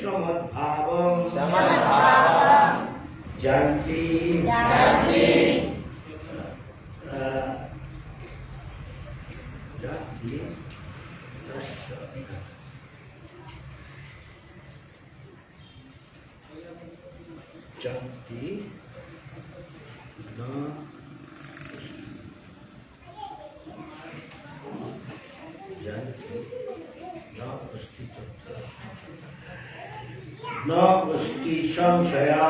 समद्भावं जानति जानति न न उसकी संशया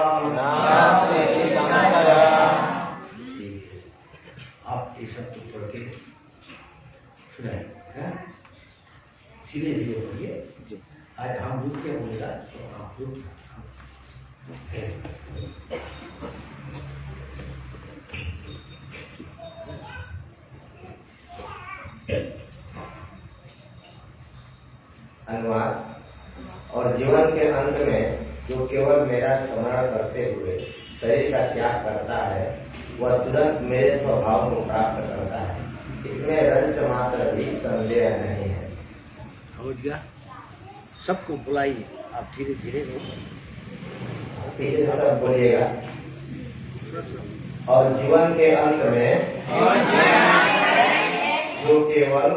आप ये सब तो पढ़ के सुनाए, धीरे धीरे पढ़िए। आज हम लोग क्या बोलेगा तो आप लोग अनुवाद। और जीवन के अंत में जो केवल मेरा स्मरण करते हुए शरीर का त्याग करता है वह तुरंत मेरे स्वभाव को प्राप्त करता है, इसमें रंच मात्र भी संदेह नहीं है। समझ गया? सबको बुलाइए, आप धीरे धीरे पीछे से सब बोलिएगा। और जीवन के अंत में जो केवल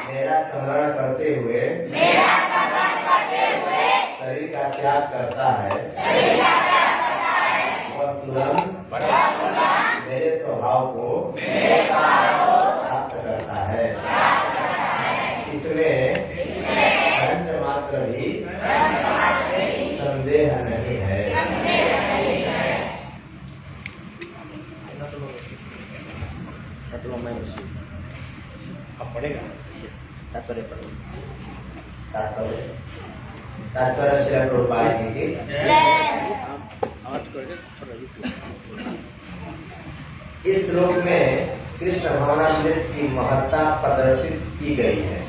मेरा स्मरण करते हुए शरीर का त्याग करता है वह तुरंत मेरे स्वभाव को प्राप्त करता है, इसमें पंच मात्र भी संदेह नहीं है। अब पढ़ेगा तात्पर्य श्रील प्रभुपाद जी की। इस श्लोक में कृष्ण भावनामृत की महत्ता प्रदर्शित की गई है।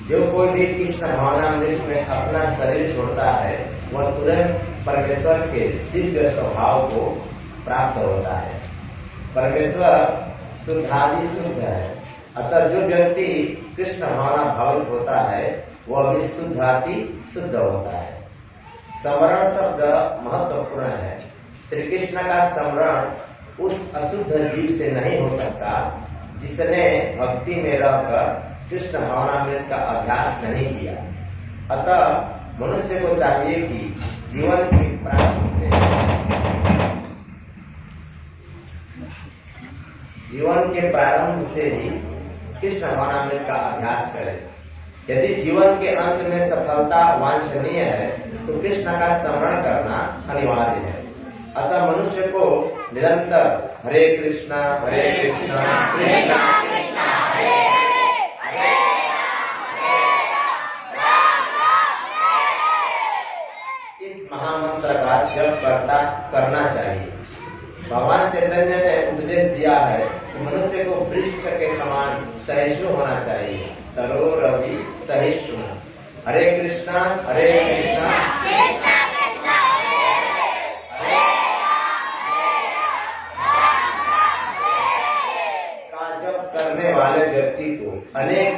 जो कोई भी कृष्ण भावनामृत में अपना शरीर छोड़ता है वह तुरंत परमेश्वर के दिव्य स्वभाव को प्राप्त होता है। परमेश्वर शुद्धादि शुद्ध है, अतः जो व्यक्ति कृष्ण भावना भावित होता है वह भी शुद्धादि शुद्ध होता है। स्मरण शब्द महत्वपूर्ण है। श्री कृष्ण का स्मरण उस अशुद्ध जीव से नहीं हो सकता जिसने भक्ति में रहकर कृष्ण भावनामृत का अभ्यास नहीं किया। अतः मनुष्य को चाहिए कि जीवन के प्रारंभ से ही कृष्ण भावनामृत का अभ्यास करें। यदि जीवन के अंत में सफलता वांछनीय है तो कृष्ण का स्मरण करना अनिवार्य है। अतः मनुष्य को निरंतर हरे कृष्णा कृष्णा कृष्णा हरे हरे इस महामंत्र का जप करना चाहिए। भगवान चैतन्य ने उपदेश दिया है कि मनुष्य को वृक्ष के समान सहिष्णु होना चाहिए। तरो रवि सहिष्णु। हरे कृष्णा कृष्णा कृष्णा हरे हरे का जप करने वाले व्यक्ति को अनेक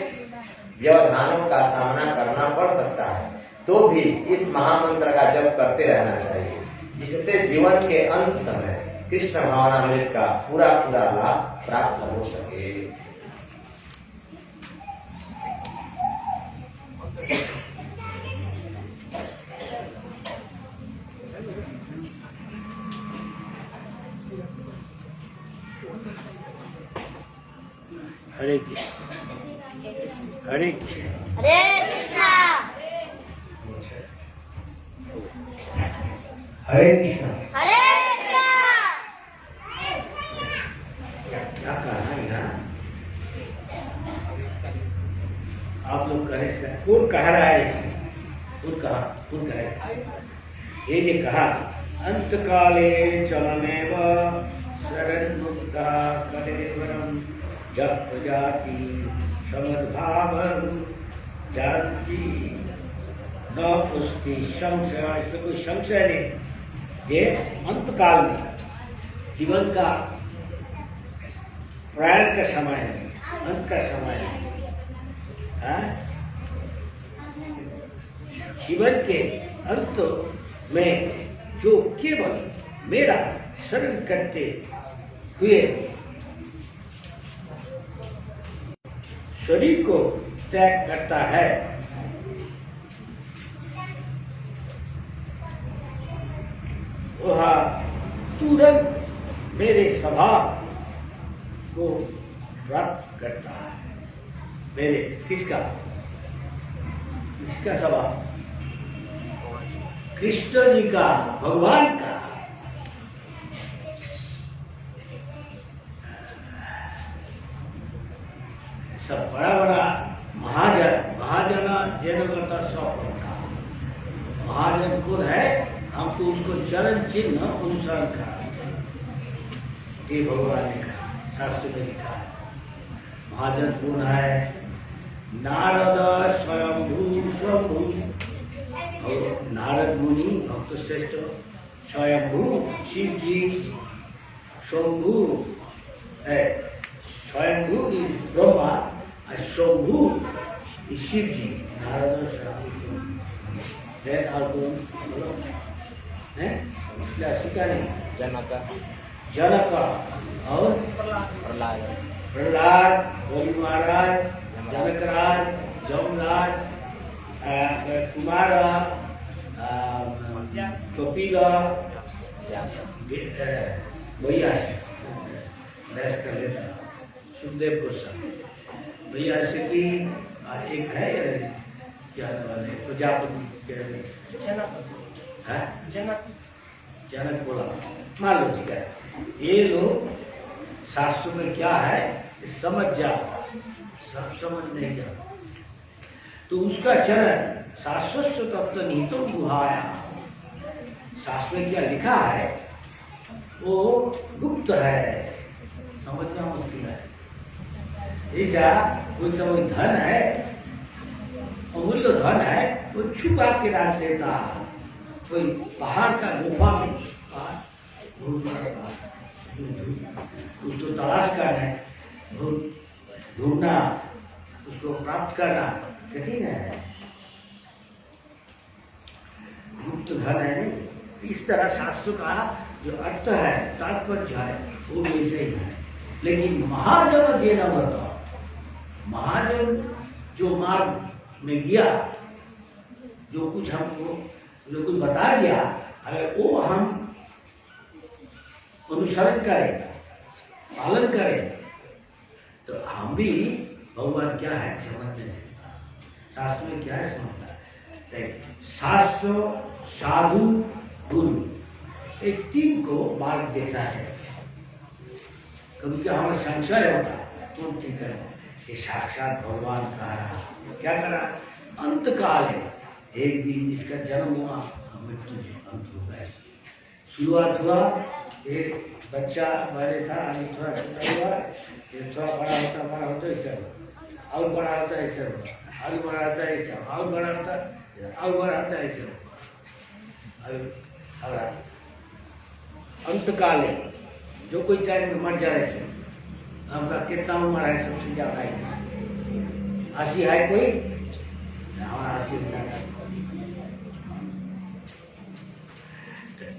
व्यवधानों का सामना करना पड़ सकता है, तो भी इस महामंत्र का जप करते रहना चाहिए, जिससे जीवन के अंत समय कृष्ण भावनामृत का पूरा लाभ प्राप्त हो सके। हरे कृष्ण हरे कृष्ण हरे कृष्णा हरे कृष्ण हरे कृष्णा। क्या कहा है यहाँ? आप लोग कह रहे हैं, कौन कह रहा है इसमें? कौन कह रहा है? ये जो कहा अंतकाले चलनेव शरणमुक्ता कलेवरम जप जाति समद्भावं जानति न पुष्टि संशय। इसमें कोई संशय नहीं। ये अंतकाल में जीवन का प्रयाण का समय है, अंत का समय है। जीवन के अंत में जो केवल मेरा शरण करते हुए शरीर को त्याग करता है, वह तुरंत मेरे स्वभाव को प्राप्त करता है। मेरे किसका स्वभाव? कृष्ण जी का, भगवान का। सब बड़ा बड़ा महाजना जनगत स्वपंथा। महाजन कौन है? हमको उसको चरण चिन्ह अनुसरण करा, ये भगवान ने कहा, शास्त्र में लिखा है। महाजन कौन है? नारद स्वयंभू स्वभू, नारद मुनि भक्त श्रेष्ठ, स्वयंभू शिव जी, शंभू है। स्वयंभू इज ब्रह्मा और शंभू इज शिव जी। नारद स्वयंभू और कौन है? क्या सीखा नहीं? जनक और प्रहलाद, बलि महाराज, जनकराज, जमराज, कुमार, कपिल, व्यास कर लेता, सुखदेव गोस्वामी, व्यासिकी, एक है जाने वाले प्रजापति, जनक बोला, मान लो ठीक है। ये लोग शास्त्र में क्या है समझ जाता, सब समझ नहीं जाता। तो उसका चरण शाश्वत तत्व निहितो गुहाया, शास्त्र में क्या लिखा है वो गुप्त है, समझना मुश्किल है। ऐसा कोई तो कोई धन है, अमूल्य धन है, वो छुपा के रख देता। कोई पहाड़ का गुफा में, उसको तलाश करना है, ढूंढना, उसको प्राप्त करना कठिन है, गुप्त धन है नहीं। इस तरह शास्त्र का जो अर्थ है, तात्पर्य है, वो वैसे ही है। लेकिन महाजन देना बता, महाजन जो मार्ग में गया, जो कुछ हमको जो कुछ बता दिया, अगर वो हम अनुसरण करें, पालन करें, तो हम भी भगवान क्या है समझते हैं। शास्त्र में क्या है समझता है? शास्त्र, साधु, गुरु, एक तीन को मार्ग देखना चाहिए। कभी क्या हमारा संशय होता है, कौन ठीक है, ये साक्षात भगवान का रहा, क्या करा? अंत काल है, एक दिन इसका जन्म हुआ, मृत्यु अंत हो गया। शुरुआत हुआ, एक बच्चा पहले था, अभी थोड़ा छोटा हुआ, ये थोड़ा बड़ा होता ऐसा, और बड़ा होता ऐसा, और बड़ा होता ऐसा, और बड़ा होता, और बड़ा होता ऐसा। और अंत काल है, जो कोई टाइम में मर जा रहे थे। आपका कितना उम्र है? सबसे ज्यादा है 80 है कोई? हमारा 80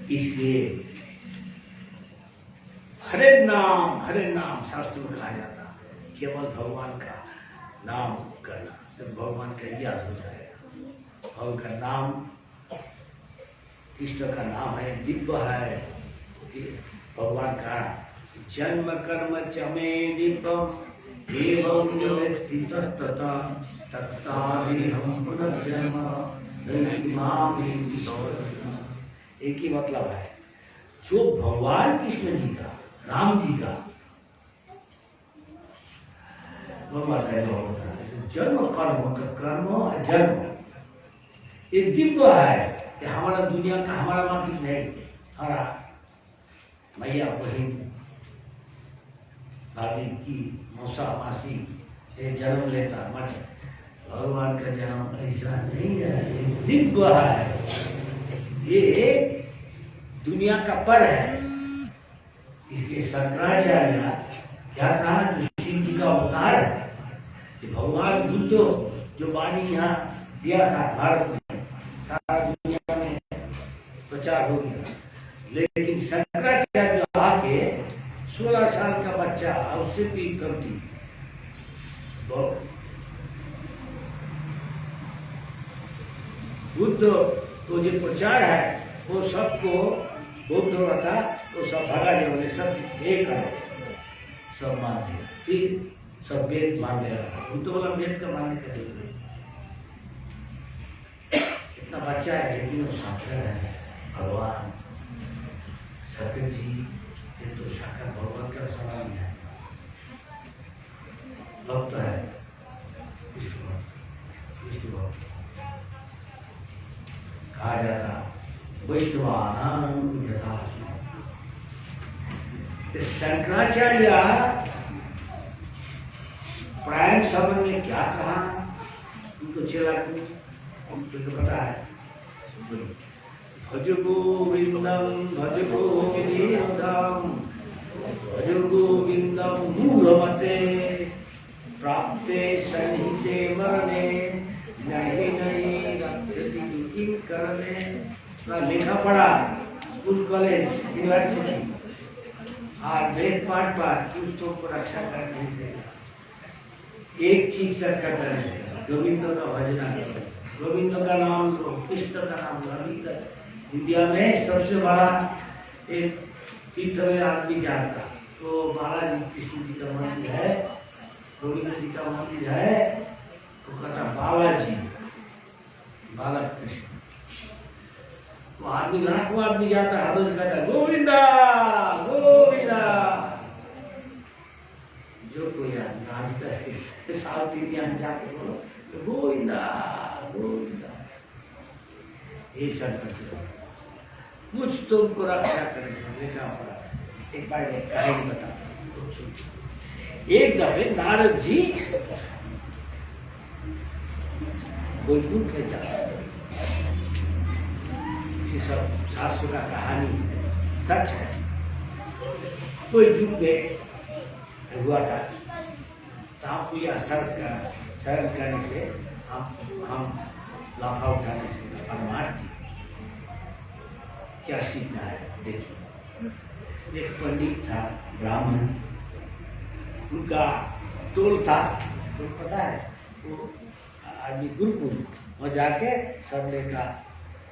इसलिए हरे नाम शास्त्र में कहा जाता है, केवल भगवान का नाम करना, जब भगवान का याद हो जाएगा। भगवान का नाम, कृष्ण का नाम है, दिव्य है। भगवान का जन्म कर्म चमे दिव्यम एवं व्यक्ति तत्तता तत्तादेहं पुनर्जन्म नैतिमामि। एक ही मतलब है, जो भगवान कृष्ण जी का, राम जी का भगवान का जो होता है जन्म कर्म जन्म, ये दिव्य है कि हमारा दुनिया का, हमारा मालिक नहीं, हमारा मैया बहन भाभी की मौसा मासी ये जन्म लेता मर। भगवान का जन्म ऐसा नहीं है, ये दिव्य है, ये दुनिया का पर है। इसके शंकराचार्य क्या कहा? जो शिव जी का अवतार है, भगवान बुद्ध जो वाणी यहाँ दिया था भारत में, प्रचार हो गया। लेकिन शंकराचार्य जो आके 16 साल का बच्चा, उससे भी कम थी, बुद्ध को जो प्रचार है वो सबको बुद्ध हो रहा था, वो सब भगा दिया, उन्हें सब एक करो, सब मान दिया, फिर सब वेद मान लिया। बुद्ध बोला वेद का मानने का जरूरत नहीं, इतना बच्चा है लेकिन वो साक्षर है भगवान सत्य जी, ये तो साक्षर भगवान का सवाल है, भक्त है विष्णु भक्त कहा जाता वैष्णवानां यथा। शंकराचार्य प्रायण सभा में क्या कहा, उनको चेला तुमको पता है, भज गोविंदम भज गोविंदम भज गोविंदम मूढ़मते प्राप्ते सन्निहिते मरणे नहीं नहीं रक्षति करने। लिखा पढ़ा स्कूल कॉलेज यूनिवर्सिटी, आज वेद पाठ पाठ दुष्टों को रक्षा करने से एक चीज से करने से गोविंद का भजना करो, गोविंद का नाम लो, कृष्ण का नाम लो। इंडिया में सबसे बड़ा एक तीर्थ में आदमी जाता तो बालाजी कृष्ण जी का मंदिर है, गोविंद जी का मंदिर है, तो कहता बालाजी बाला कृष्ण। तो आदमी लाखों आदमी जाता है, रोज कहता गोविंदा गोविंदा। जो कोई जानता है साउथ इंडिया में जाके बोलो तो गोविंदा गोविंदा। ये सब कुछ तो उनको रक्षा करें, लिखा पड़ा। एक बार एक कहानी बता, एक दफे नारद जी वैकुंठ में जाते, ये सब शास्त्र का कहानी सच है। कोई युग में हुआ था, ताप या शरण करने से हम लाफा उठाने से परमार्थ क्या सीखना है। देखिए, एक पंडित था ब्राह्मण, उनका टोल था, तो पता है वो आदमी गुरुकुल वहाँ जाके सबने का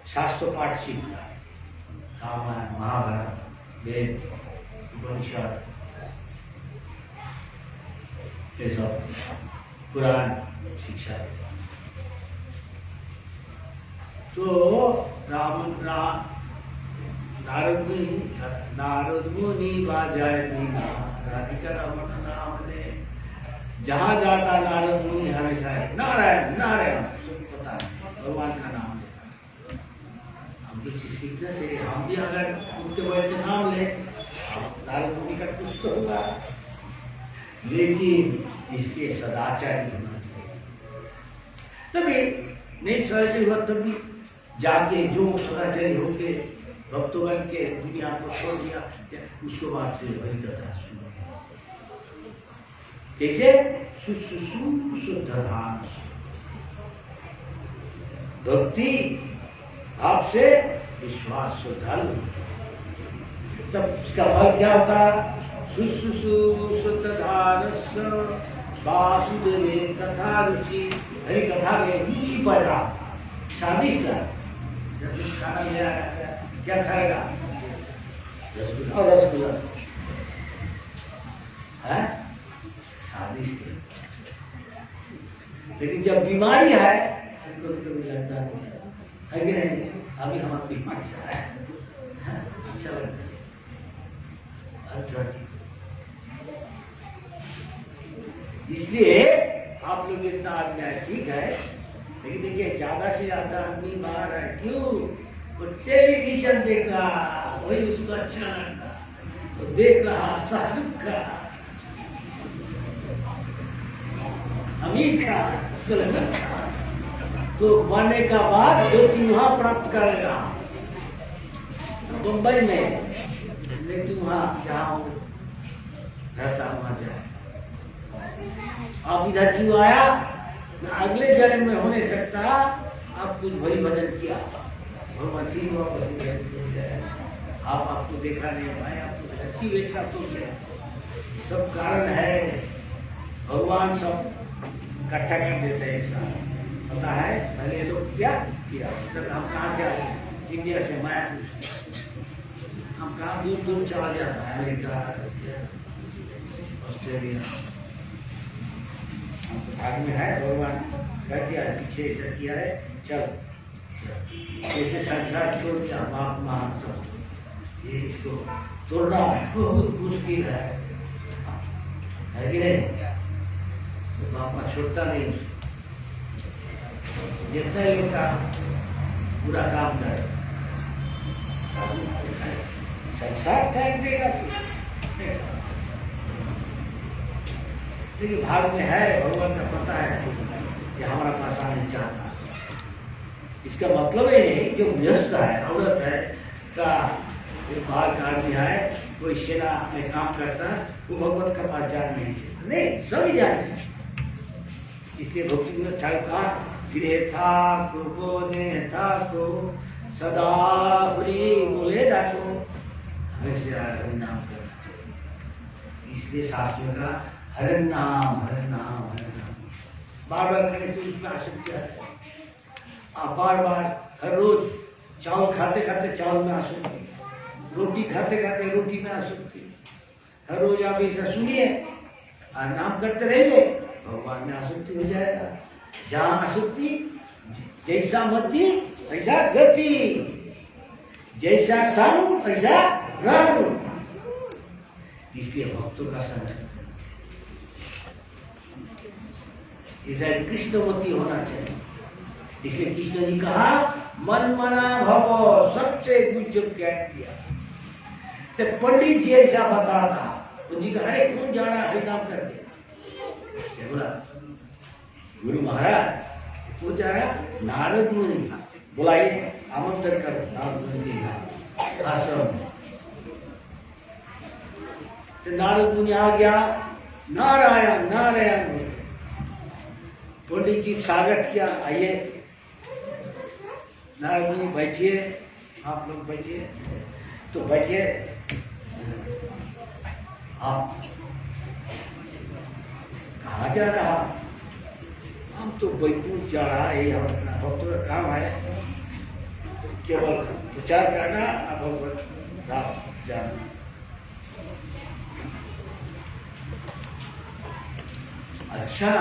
शास्त्र पाठ सीखता, रामायण महाभारत वेद उपनिषद ये सब पुराण शिक्षा। तो नारद मुनि बाजाय राधिका रमन नाम ले, जहाँ जाता नारद मुनि हमेशा नारायण नारायण, सबको पता है भगवान का नाम लेता। हम कुछ सीखना चाहिए, हम भी अगर उनके बैठे नाम ले, नारद मुनि का कुछ तो होगा, लेकिन इसके सदाचार होना चाहिए। तभी नहीं सदाचारी हुआ, तभी जाके जो सदाचारी होके भक्तों के दुनिया को छोड़ दिया, उसके बाद से वही कथा शुरू। कैसे शुद्धान भक्ति भाव से विश्वास शुद्धाल, तब इसका फल क्या होता? शुद्धान वासुदेवे कथा रुचि, हरी कथा में रुचि पैदा, स्वादिष्ट। जब खाना ले आया क्या खाएगा? रसगुल्ला, रसगुल्ला है स्वादिष्ट। लेकिन जब बीमारी है तो कभी लगता है कि नहीं, अभी हमारा बीमारी चल रहा है, अच्छा लगता है, अच्छा। इसलिए आप लोग इतना आदमी है ठीक है, लेकिन देखिए ज्यादा से ज्यादा आदमी बाहर है, क्यों? वो टेलीविजन देख रहा, वही उसको अच्छा लगता, तो देख रहा शाहरुख का, आमिर खान, सलमान खान, तो मरने का बाद 2-3 वहां प्राप्त करेगा मुंबई में, लेकिन वहां जहां रहता वहां जाए। आप इधर क्यों आया? अगले जन्म में हो नहीं सकता, आप कुछ भरी भजन किया, भगवान फिर वापस हो जाए। आपको देखा नहीं भाई, आपको क्यों एक साथ हो गया? सब कारण है, भगवान सब इकट्ठा कर देते हैं एक साथ। पता है पहले ये लोग क्या किया? हम कहाँ से आए? इंडिया से, मायापुर से। हम कहाँ दूर दूर चला जाता है, अमेरिका, ऑस्ट्रेलिया। हमको भाग में है, भगवान कर दिया है, पीछे ऐसा किया है, चल जैसे संसार छोड़ दिया बाप माँ, ये इसको तोड़ना बहुत मुश्किल है कि नहीं? तो बाप माँ छोड़ता नहीं उसको, जितना लोग का पूरा काम करे, संसार फेंक देगा तो। लेकिन भाग में है, भगवान का पता है कि हमारा पास आने चाहता। इसका मतलब ये नहीं जो व्यस्त है, औरत है का बाहर का आदमी है, कोई सेना में काम करता है, वो भगवान का पास जा नहीं सकता। नहीं, सभी जाने सकते। इसलिए भक्ति में ठाकुर गृह था ने था को सदा हरि बोले डाको, हमेशा हरि नाम करना चाहिए। इसलिए शास्त्रों का हरि नाम हरि नाम हरि नाम बार बार करने से उसमें आसक्ति है। आप बार बार हर रोज चावल खाते खाते चावल में आसक्ति, रोटी खाते खाते रोटी में आसक्ति। हर रोज आप ऐसा सुनिए और नाम करते रहिए, भगवान में आसक्ति हो जाएगा। जहाँ आसक्ति, जैसा मति वैसा गति, जैसा संग वैसा रंग। इसलिए भक्तों का संग ऐसा कृष्णमती होना चाहिए। इसलिए कृष्ण जी कहा मन मना भव, सबसे कुछ ज्ञान दिया। तो पंडित जी ऐसा बता था, तो जी कहा अरे कौन जाना है काम करके? बोला गुरु महाराज कौन जा रहा? नारद मुनि बुलाइए, आमंत्रण करो नारद मुनि आश्रम में। तो नारद मुनि आ गया, नारायण नारायण। पंडित जी स्वागत किया, आइए नारद मुनि बैठिए, आप लोग बैठिए। तो बैठिए आप, कहाँ जा रहा? हम तो बैकुंठ जा रहा है, अपना भक्तों का काम है, केवल प्रचार करना और भगवत धाम जाना। अच्छा,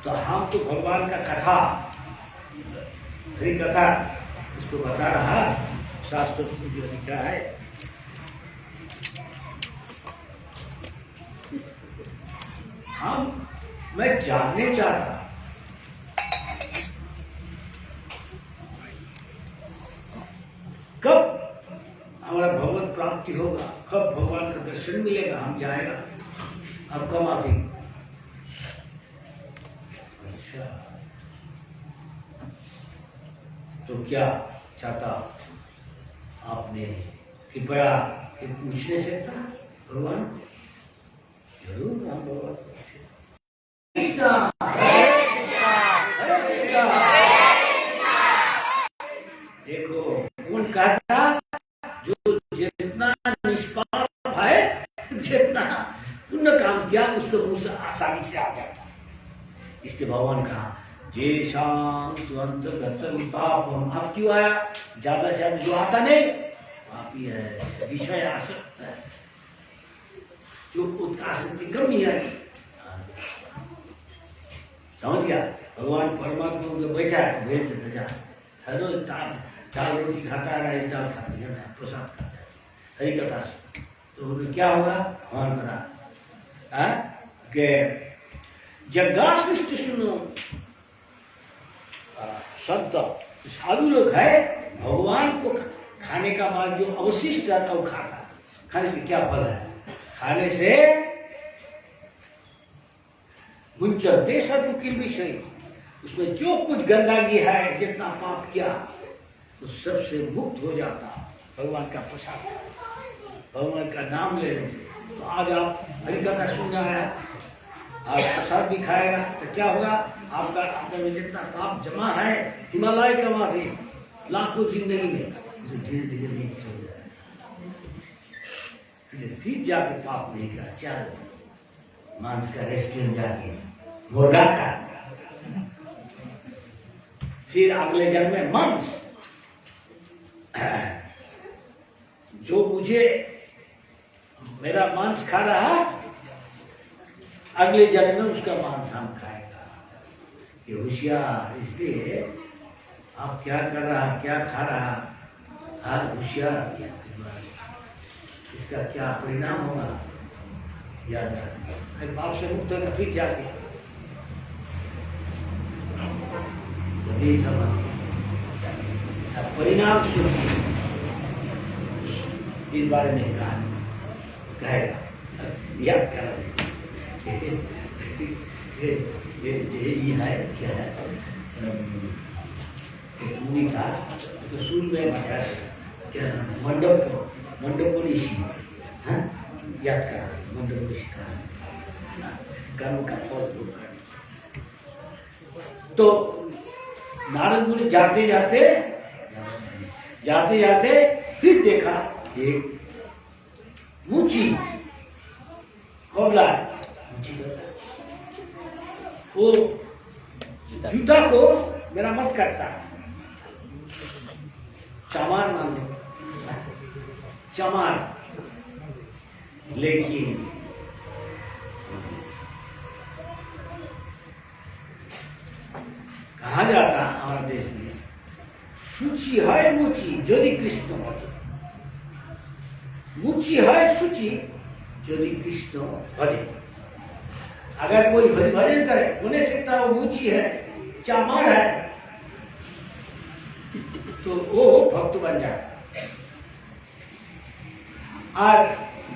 तो हम तो भगवान का कथा, हरि कथा इसको बता रहा, शास्त्र में जो लिखा है। मैं जानने चाहता कब हमारा भगवत प्राप्ति होगा, कब भगवान का दर्शन मिलेगा, हम जाएगा, अब कब आगे? अच्छा, तो क्या चाहता आपने? कृपया पूछने सकता भगवान? जरूर हम भगवान कृष्णा हरे कृष्णा हरे कृष्णा। देखो कौन कहता? जो जितना निष्पाप है, जितना पुण्य काम किया, उसको मुंह से आसानी से आ जाता। इसके भगवान कहा जे शांत अंतर्गत पापम। अब क्यों आया? ज्यादा से ज्यादा जो आता नहीं पापी है, विषय आसक्त है, जो आसक्ति कम ही है। समझ गया? भगवान परमात्मा जो बैठा है भेज देता जा, हर रोज दाल रोटी खाता है, राइस दाल खाता है, प्रसाद खाता है हरी कथा से। तो क्या होगा? भगवान कथा के जग्गा सृष्टि सुनो संत साधु लोग है, भगवान को खाने का बाद जो अवशिष्ट रहता है वो खाता। खाने से क्या फल है? खाने से मुंचते सब की विषय, उसमें जो कुछ गंदगी है, जितना पाप किया, उस सबसे मुक्त हो जाता भगवान का प्रसाद, भगवान का नाम लेने से। तो आज आप हरि कथा सुन रहा है, आप प्रसाद भी खाएगा तो क्या होगा? आपका आपका में जितना पाप जमा है, हिमालय का माफी लाखों जिंदगी में, धीरे धीरे नहीं चल जाए, फिर जाके पाप नहीं का, चल मांस का रेस्टोरेंट जाके मुर्गा का, फिर अगले जन्म में मांस, जो मुझे मेरा मांस खा रहा, अगले जन्म में उसका मांस हम खाएगा। ये होशियार, इसलिए आप क्या कर रहा, क्या खा रहा, हर होशियार, इसका क्या परिणाम होगा याद रखना। पाप से मुक्त होगा, फिर जाके यही समझ परिणाम सोचिए, इस बारे में कहेगा याद करा। ये है क्या है, मुनि था तो सूर्य में बताया क्या मंडप ऋषि, याद करा मंडप ऋषि का कर्म का फल भोग करने। तो नारद मुनि जाते जाते फिर देखा एक मुची कौला, वो जूता को मरम्मत करता, चमार मान लो, चमार, लेकिन कहा जाता हमारे देश में, सूची है मुची यदि कृष्ण भजे, मुची है सूची यदि कृष्ण भजे। अगर कोई हरि भजन करे, होने सकता वो मुची है, चामार है, तो वो भक्त बन जाता। और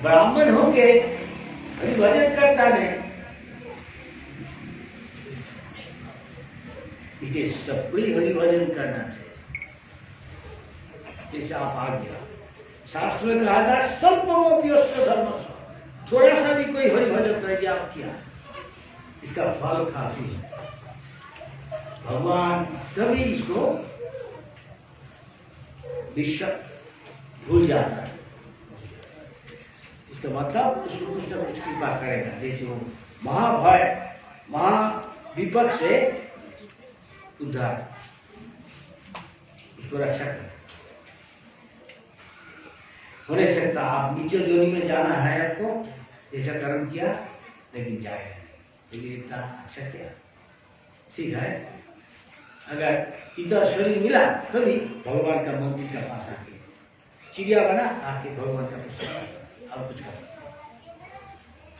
ब्राह्मण होके हरि भजन करता नहीं, इसलिए सबको हरि भजन करना चाहिए। जैसे आप आ गया, शास्त्र में कहा था स्वल्पमोप्यस्य धर्म, थोड़ा सा भी कोई हरि भजन करेगी आप किया, इसका फल काफी है। भगवान कभी इसको भूल जाता है, इसका मतलब उसको कुछ न कुछ कृपा करेगा। जैसे वो महाभय महाविपद से उद्धार, उसको रक्षा कर। होने सकता आप नीचे जोनी में जाना है आपको, ऐसा कर्म किया लेकिन जाएगा नहीं, लेकिन इतना अच्छा किया, ठीक है। अगर इतना शरीर मिला तभी भगवान का मंदिर का पास आके चिड़िया बना, आके भगवान का प्रसाद अब कुछ कर,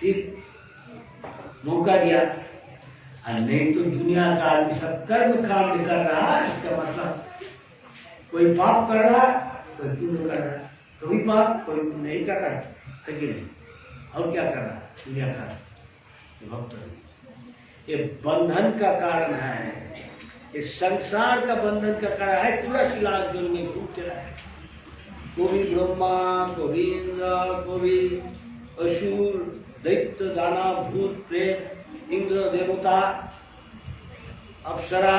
फिर मौका दिया। और नहीं तो दुनिया का आदमी सब कर्म कांड कर रहा, इसका मतलब कोई पाप कर रहा, कोई पुण्य कर रहा, कोई पाप कोई पुण्य नहीं कर रहा है कि नहीं, और क्या कर रहा दुनिया का भक्त। ये बंधन का कारण है, ये संसार का बंधन का कारण है। पूरा शिलाग जो में घूमते रहे, कभी ब्रह्मा, कभी इंद्र, कभी असुर, दैत्य, दानव, भूत, प्रेत, इंद्र, देवता, अप्सरा,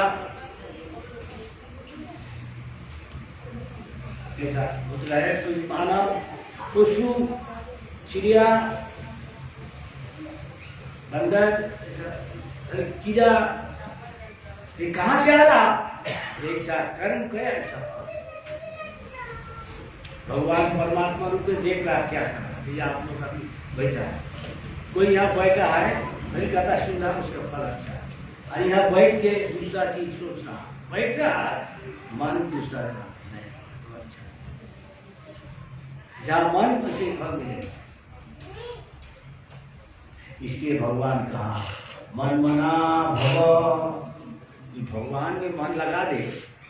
ऐसा होता है। कोई मानव, पशु, चिड़िया, बंदर, कीड़ा, ये कहाँ से आ रहा? जैसा कर्म किया ऐसा भगवान परमात्मा रूप में देख रहा क्या कर रहा है। आप लोग अभी बैठा है, कोई यहाँ बैठा है, मेरी कथा सुन रहा, उसका फल अच्छा है। और यहाँ बैठ के दूसरा चीज सोच रहा, बैठ रहा मन दूसरा रहा, तो अच्छा जहाँ मन उसे फल मिलेगा। इसलिए भगवान कहा मन मना भव, भगवान में मन लगा दे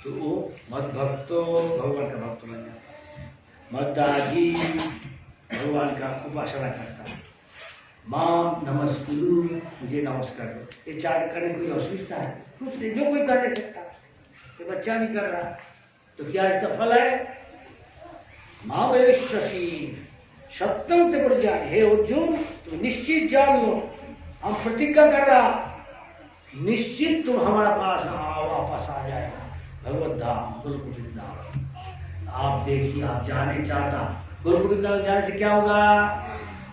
तो वो मद भक्तो, भगवान का भक्त बन जाता। मद्दाजी भगवान का उपासना करता है, मां नमस्कुरु, मुझे नमस्कार दो। ये चार करने कोई असुविधा है? कुछ नहीं, जो कोई कर नहीं सकता, ये बच्चा नहीं कर रहा, तो क्या इसका फल है? मां वे शशि सत्यम ते बढ़ जाए, हे अर्जुन तुम निश्चित जान लो, हम प्रतिज्ञा कर रहा, निश्चित तुम हमारे पास आओ, वापस आ जाएगा। भगवत धाम गोलोक वृंदावन। आप देखिए, आप जाने चाहता, गोलोक वृंदावन जाने से क्या होगा?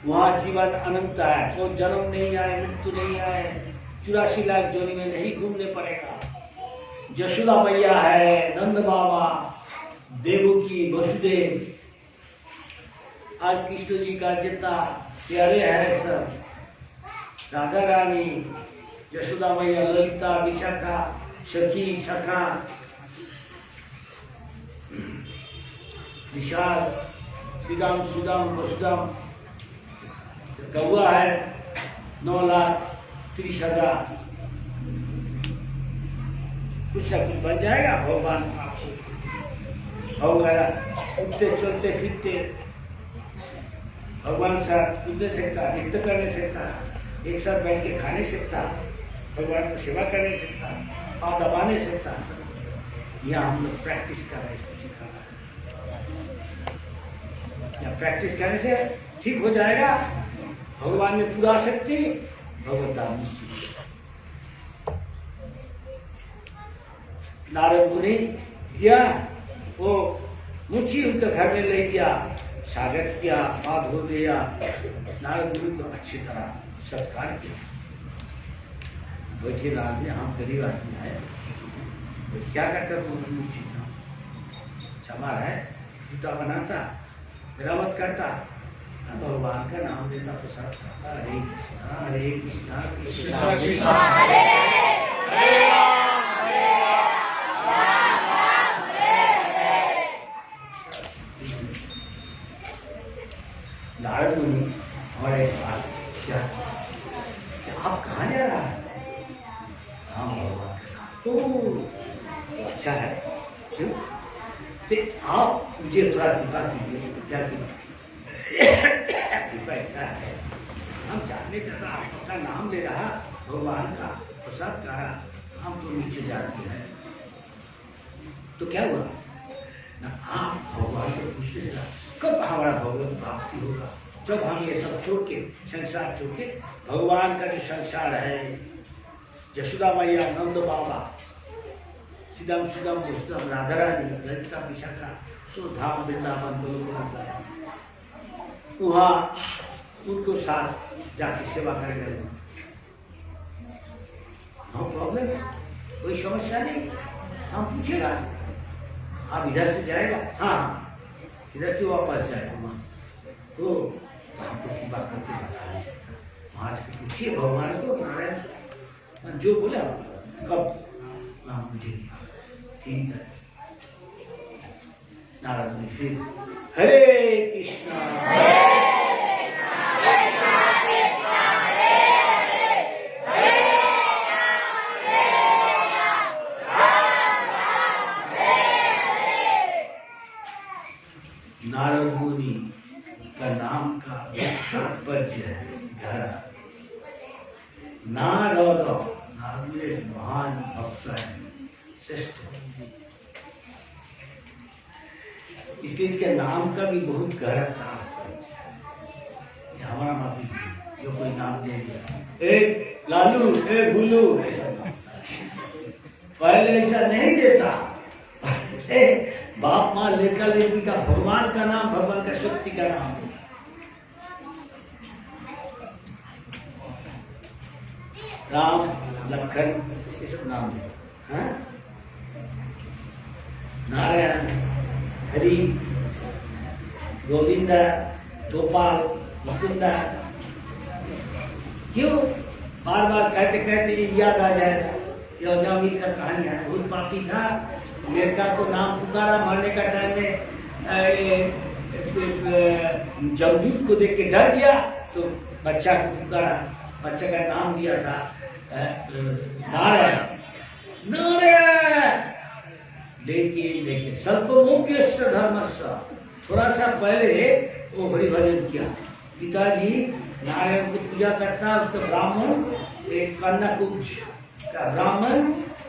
वहाँ जीवन अनंत है, कोई जन्म नहीं आए, मृत्यु नहीं आए, 84 लाख जोनी में नहीं घूमने पड़ेगा। यशोदा मैया है, नंद बाबा, देवकी, वसुदेव, आज कृष्ण जी का जितना प्यारे है सब, राधा रानी, यशोदा मैया, ललिता, विशाखा, सखी, सखा, विशाल, श्रीराम, सुदाम, वसुदाम, गौआ है 9,30,000। कुछ ना कुछ बन जाएगा भगवान आपको। होगा उठते चलते फिरते भगवान साथ कूदने सकता, नृत्य करने सकता, एक साथ बैठ के खाने सकता, भगवान को सेवा करने सकता, पाँव दबाने सकता। यहाँ हम लोग प्रैक्टिस कर रहे हैं, इसको सिखा रहे हैं। प्रैक्टिस करने से ठीक हो जाएगा। भगवान में पूरा शक्ति, भगवत धाम निश्चित। नारद मुनि दिया, वो मुझी उनके घर में ले गया, स्वागत किया, हाथ धो दिया। नारद मुनि को अच्छी तरह सत्कार किया। बैठे नारद ने, हम गरीब आदमी है, क्या करता तुम? मुझी क्षमा है, जूता बनाता, मेरामत करता, भगवान का नाम लेता, प्रसाद खाता। हरे कृष्णा हरे कृष्णा कृष्णा कृष्णा हरे हरे नारद मुनि हमारे बात क्या, आप कहाँ जा रहा है? हाँ भगवान, तो अच्छा है, क्यों? तो आप मुझे थोड़ा कृपा कीजिए। क्या कृपा? कृपा ऐसा है, हम जानने चाहता, आपका नाम ले रहा, भगवान का प्रसाद खा रहा, हम तो नीचे जाते हैं, तो क्या हुआ ना? आप भगवान को पूछते रहा, कब हमारा भगवत प्राप्ति होगा? जब हम ये सब छोड़ के, संसार छोड़ के, भगवान का जो संसार है, यशोदा मैया, नंद बाबा, सीधम सुदम वसुदेव, राधा रानी, ललिता, विशाखा, तो धाम वृंदावन गोलोक, वहाँ उनको साथ जाके सेवा करेगा। नो प्रॉब्लम, कोई समस्या नहीं। हम पूछेगा, आप इधर से जाएगा? हाँ, इधर से वापस जाएगा। तो हमको की बात करके बता नहीं सकता, वहाँ से पूछिए भगवान को, नारायण जो बोला कब नाम मुझे, ठीक है। नारद ने फिर हरे कृष्णा नारद मुनि का नाम का तात्पर्य है गहरा। नारद महान भक्त है, श्रेष्ठ, इसलिए इसके नाम का भी बहुत गहरा तात्पर्य है। हमारा माफी जो कोई नाम दे दिया, ए लालू, ए भूलू, ऐसा पहले ऐसा नहीं देता। बाप माँ लेकर लेकर का भगवान का नाम, भगवान का शक्ति का नाम। राम, लखन, ये सब नाम है। नारायण, हरि, गोविंद, गोपाल, मुकुंद। क्यों बार बार कहते कहते ये याद आ जाएगा। ये अजामिल का कहानी है, बहुत पापी था, मेरका को नाम पुकारा, मरने का टाइम में जमदूत को देख के डर गया, तो बच्चा को पुकारा, बच्चा का नाम दिया था नारायण। नारायण देखिए देखिए, स्वल्पमोक्य धर्मस्य, थोड़ा सा पहले वो हरि भजन किया। पिताजी नारायण की पूजा करता, उसका ब्राह्मण, एक कर्णकुब्ज का ब्राह्मण,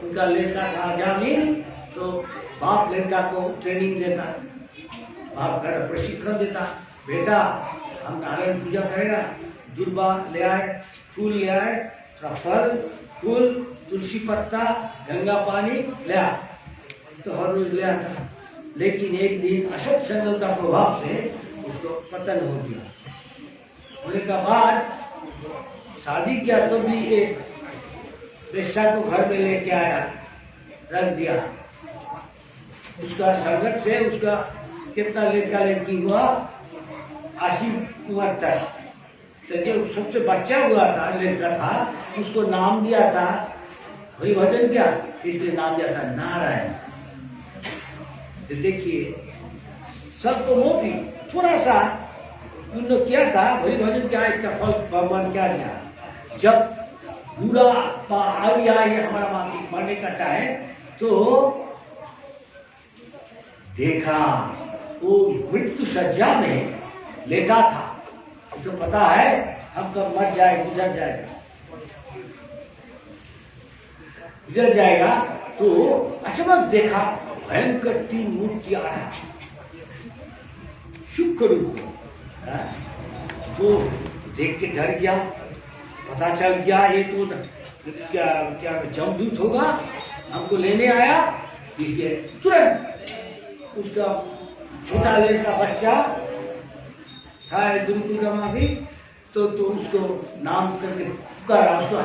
उनका लड़का था अजामिल, तो बाप लड़का को ट्रेनिंग देता, बाप का प्रशिक्षण देता, बेटा हम नारायण पूजा करेगा, दुर्बा ले आए, फूल ले आए, थोड़ा फल, फूल, तुलसी पत्ता, गंगा पानी ले आए, तो हर रोज ले आता, लेकिन एक दिन अशक्त संगम का प्रभाव से उसको पतन हो गया। होने का बाद शादी किया तो भी एक वेश्या को घर में लेके आया, रख दिया। उसका संगत से उसका कितना लड़का लड़की हुआ, 80 उम्र तक। तो जो सबसे बच्चा हुआ था, लड़का था, उसको नाम दिया था, वही भजन किया, इसलिए नाम दिया था नारायण। तो देखिए सबको मोटी थोड़ा सा उन्होंने किया था, वही भजन किया, इसका फल भगवान क्या दिया। जब बुरा आ गया ये हमारा मरने का टाइम, तो देखा वो मृत्यु सज्जा में लेटा था। तो पता है हम कब मर जाए, गुजर जाएगा। तो अचानक देखा भयंकर 3 मूर्ति आ रहा, शुक्र रूप में। तो देख के डर गया, पता चल गया ये तो क्या क्या जमदूत होगा, हमको लेने आया। इसलिए तुरंत उसका छोटा लड़का बच्चा था गुरुकुल का माफी, तो उसको नाम करके पुकारा। उसको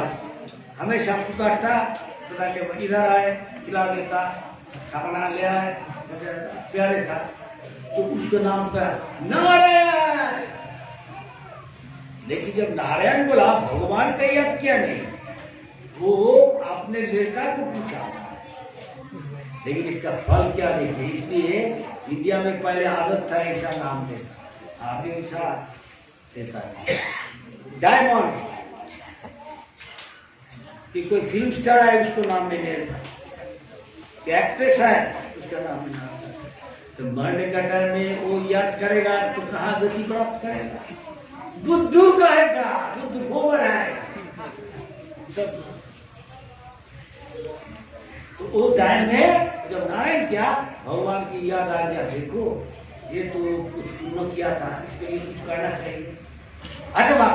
हमेशा पुकारता, पता के इधर आए, खिला देता, खाना ले आए, प्यारे था। तो उसका नाम करा नारायण। लेकिन जब नारायण बोला, भगवान का याद किया नहीं, वो अपने लड़का को पूछा। लेकिन इसका फल क्या देखिए। इसलिए इंडिया में पहले आदत था ऐसा नाम देता, अभी ऐसा देता है। डायमंड कि कोई फिल्म स्टार है उसको नाम नहीं देता, एक्ट्रेस है उसका नाम नहीं देता। तो मरने का टाइम में वो याद करेगा तो कहाँ गति प्राप्त करेगा। बुद्धू कहेगा, बुद्ध गोबर है सब। तो वो टाइम में जब नारायण किया, भगवान की याद आ गया, देखो ये तो कुछ पूर्ण किया था, इसके लिए कुछ करना चाहिए। अथवा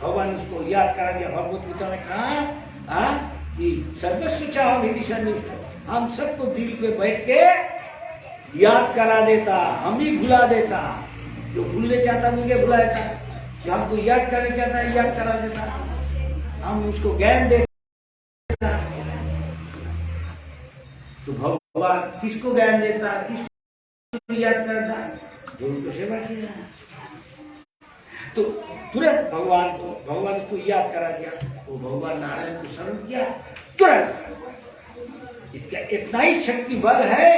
भगवान उसको याद करा दिया। भगवत गीता ने कहा कि सर्वस्व चाहो निधि सन्निष्ठ, हम सबको दिल पे बैठ के याद करा देता, हम ही भुला देता। जो भूलने चाहता मुझे भुला देता, जो हमको याद करना चाहता है याद करा देता, हम उसको ज्ञान देता। तो भगवान किसको ज्ञान देता, किसको याद करता, जो उनको सेवा किया। तो तुरंत भगवान उसको याद करा दिया। वो भगवान नारायण को शरण किया तुरंत। इसका इतना ही शक्ति बल है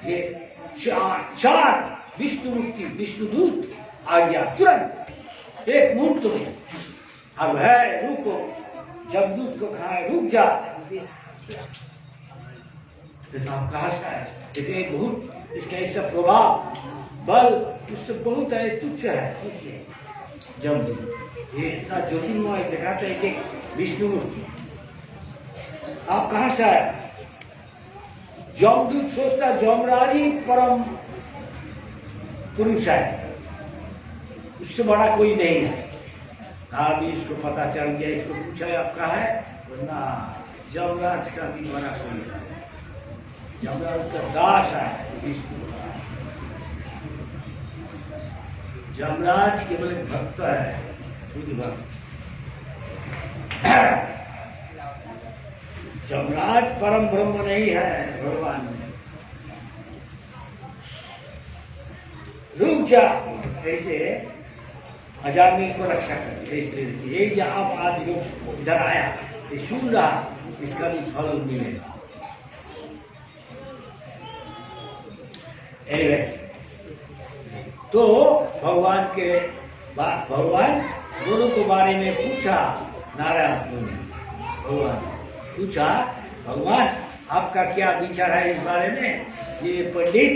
कि चार विष्णु दूत आ गया तुरंत एक मुहूर्त में। अब है रुको, जब दूत को खाए रुक जा। आप कहा है, लेकिन बहुत इसका ऐसा प्रभाव बल उससे बहुत है, तुच्छ है। इसलिए जब ये इतना ज्योतिर्मय दिखाते हैं कि विष्णु मूर्ति, आप कहां से आए? जमदूत सोचता जमराज ही परम पुरुष है, उससे बड़ा कोई नहीं है। अभी इसको पता चल गया, इसको पूछा आप कहा है, ना जमराज का भी बड़ा कोई है, जमराज का दास है विष्णु। जमराज केवल एक भक्त है, खुद भक्त। जमराज परम ब्रह्म नहीं है, भगवान में। रुक जा, ऐसे अजामिल को रक्षा करते इसलिए ये जहां आज लोग इधर आया, ये सुन रहा, इसका भी फल मिलेगा। तो भगवान दोनों के बारे में पूछा नारायण ने। भगवान पूछा, भगवान आपका क्या विचार है इस बारे में? ये पंडित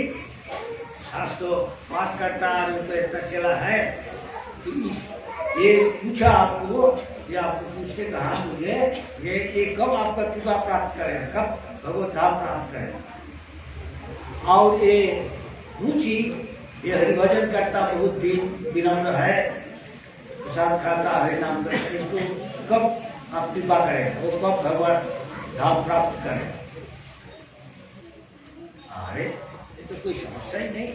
शास्त्र पाठ करता है, उनको इतना चला है, तो ये पूछा आपको, ये आपको पूछ के कहा मुझे ये कब आपका कृपा प्राप्त करेगा, कब भगवत धाम प्राप्त करेगा? और ये रुचि, ये हरिभजन करता बहुत दिन, विनम्र है, प्रसाद खाता है, नाम करते, तो कब आप कृपा करें, वो कब भगवान धाम प्राप्त करें? अरे ये तो कोई समस्या ही नहीं।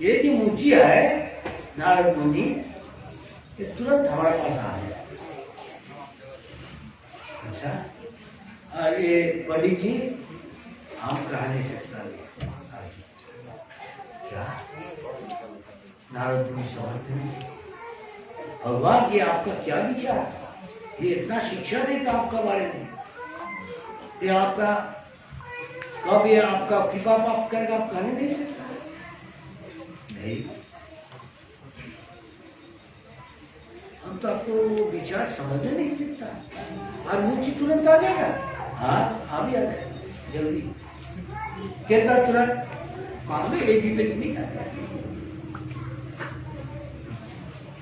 ये जो मुची है नारद मुनि, ये तुरंत हमारे पास आ गया। अच्छा, और ये पंडित जी हम कहा नहीं सकता क्या? नारद मुनि समझते नहीं भगवान की आपका क्या विचार, ये इतना शिक्षा देता आपका बारे में, ये आपका कब ये आपका कृपा पाप करेगा आप कहने नहीं सकता। नहीं, हम तो आपको विचार समझने नहीं सकता। और मुझे तुरंत आ जाएगा। हाँ अभी आ जाएगा जल्दी, कहता तुरंत मामले ये जिंदगी नहीं आता।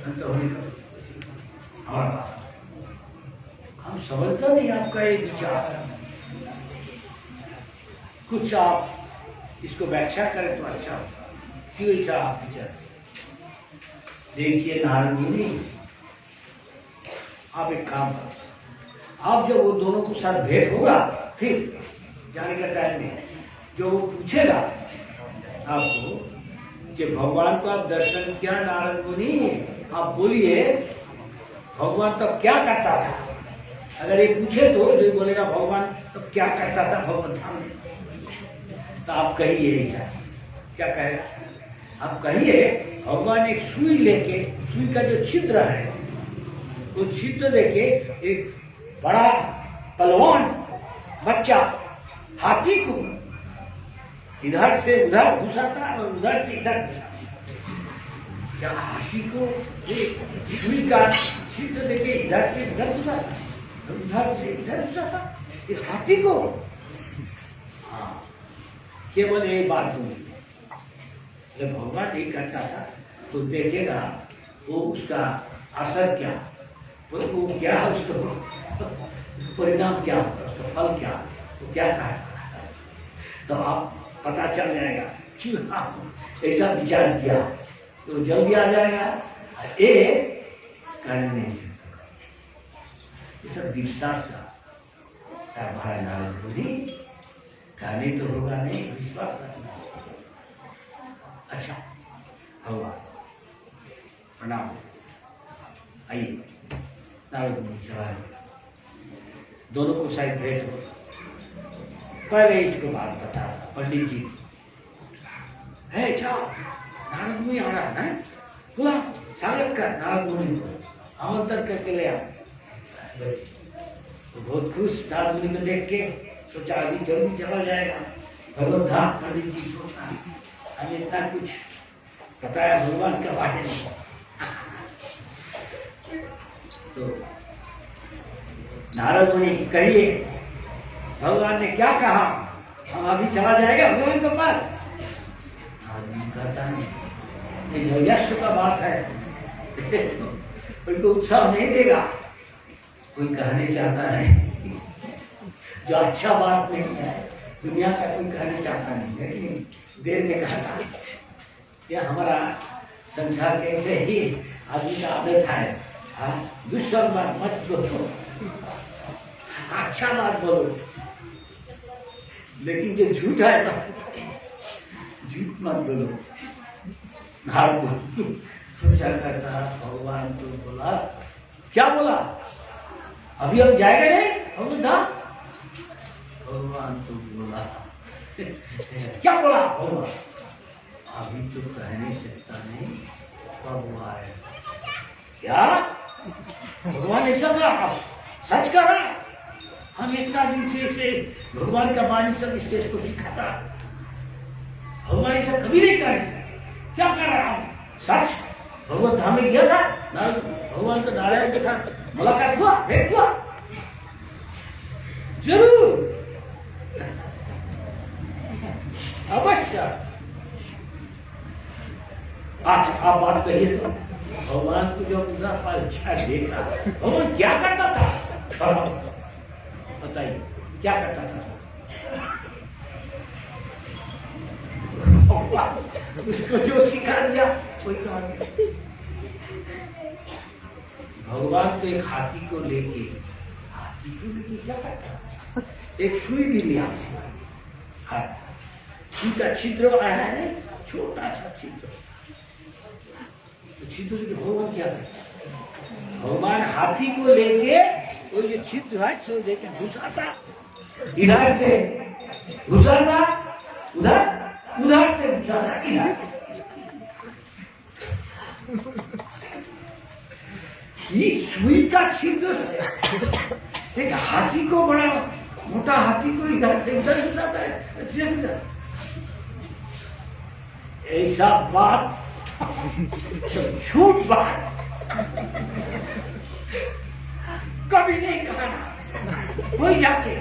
तो हमारे पास हम समझता नहीं आपका ये विचार। कुछ आप इसको व्याख्या करें तो अच्छा हो, क्यों ऐसा आप विचार। देखिए नारद मुनि, आप एक काम करो, आप जब वो दोनों को साथ भेंट होगा, फिर जाने का टाइम में जो वो पूछेगा आपको कि भगवान को आप दर्शन किया नारद मुनि, आप बोलिए भगवान तब क्या करता था। अगर ये पूछे तो जो बोलेगा भगवान तब क्या करता था भगवान धाम में, तो आप कहिए ऐसा। क्या कहेगा? आप कहिए भगवान एक सुई लेके, सुई का जो छिद्र है वो छिद्र लेके एक बड़ा पहलवान बच्चा हाथी को इधर से उधर घुसाता और उधर से इधर घुसाता। क्या हाथी को सुई का छिद्र देके इधर से उधर घुसाता, उधर से इधर घुसाता इस हाथी को? हाँ, केवल एक बात बोली, जब भगवान नहीं करता था तो देखेगा वो उसका असर क्या, वो क्या है, उसको परिणाम क्या होता, उसका फल क्या, तो क्या कहा, तो आप पता चल जाएगा कि आप ऐसा विचार किया तो जल्दी आ जाएगा। ये करने नहीं सकता, ये सब विश्वास का भाई नारद मुनि, कहने तो होगा नहीं, विश्वास रखना। अच्छा भगवान प्रणाम, आइए। नारद मुनि चला, दोनों को शायद भेंट हो। पहले इसको बात बता पंडित जी है, जाओ नारद मुनि आ रहा है, बुला स्वागत कर नारद मुनि को, आमंत्रण करके ले आओ। तो बहुत खुश नारद मुनि को देख के सोचा अभी जल्दी चला जाएगा भगवत धाम। पंडित जी सोचा हमें इतना कुछ बताया भगवान के बारे में, तो नारद मुनि कहिए भगवान ने क्या कहा, हम अभी चला जाएगा भगवान के पास। आदमी कहता नहीं, ये यश का बात है, कोई को उत्साह नहीं देगा, कोई कहने चाहता है जो अच्छा बात नहीं है, दुनिया का कोई कहना चाहता नहीं, लेकिन देर में कहता। यह हमारा संसार कैसे ही आदमी का आदत है, दूसरा बात मत बोलो, अच्छा बात बोलो, लेकिन जो झूठ है झूठ मत बोलो। सोचा करता भगवान तो बोला, क्या बोला, अभी हम जाएगा नहीं भगवान, भगवान तो बोला क्या बोला भगवान, अभी तो कह नहीं सकता, नहीं कब आए क्या भगवान ऐसा बोला, सच कर रहा। हम इतना दिन से भगवान का वाणी सब स्टेज को सिखाता, भगवान ऐसा कभी नहीं कर सकता, क्या कर रहा हूं सच। भगवान धाम में गया था, भगवान तो नारायण के साथ मुलाकात हुआ, भेंट हुआ, जरूर अवश्य। अच्छा आप बात कहिए तो भगवान को जब उनका पास देखा, भगवान क्या करता था, बताइए क्या करता था। उसको जो सिखा दिया कोई काम नहीं। भगवान को एक हाथी को लेके क्या करता, एक सुई भी लिया, हाँ, छिद्र छिद्र आया है, छोटा सा छिद्र। तो छिद्र के भगवान क्या करता? भगवान हाथी को लेके वो जो छिद्र है सो लेके घुसाता, इधर से घुसाता, उधर उधर से घुसाता, इधर। ये सुई का छिद्र से एक हाथी को, बड़ा मोटा हाथी को इधर से उधर घुसाता है। ऐसा बात झूठ बात कभी नहीं कहा ना। कोई जाके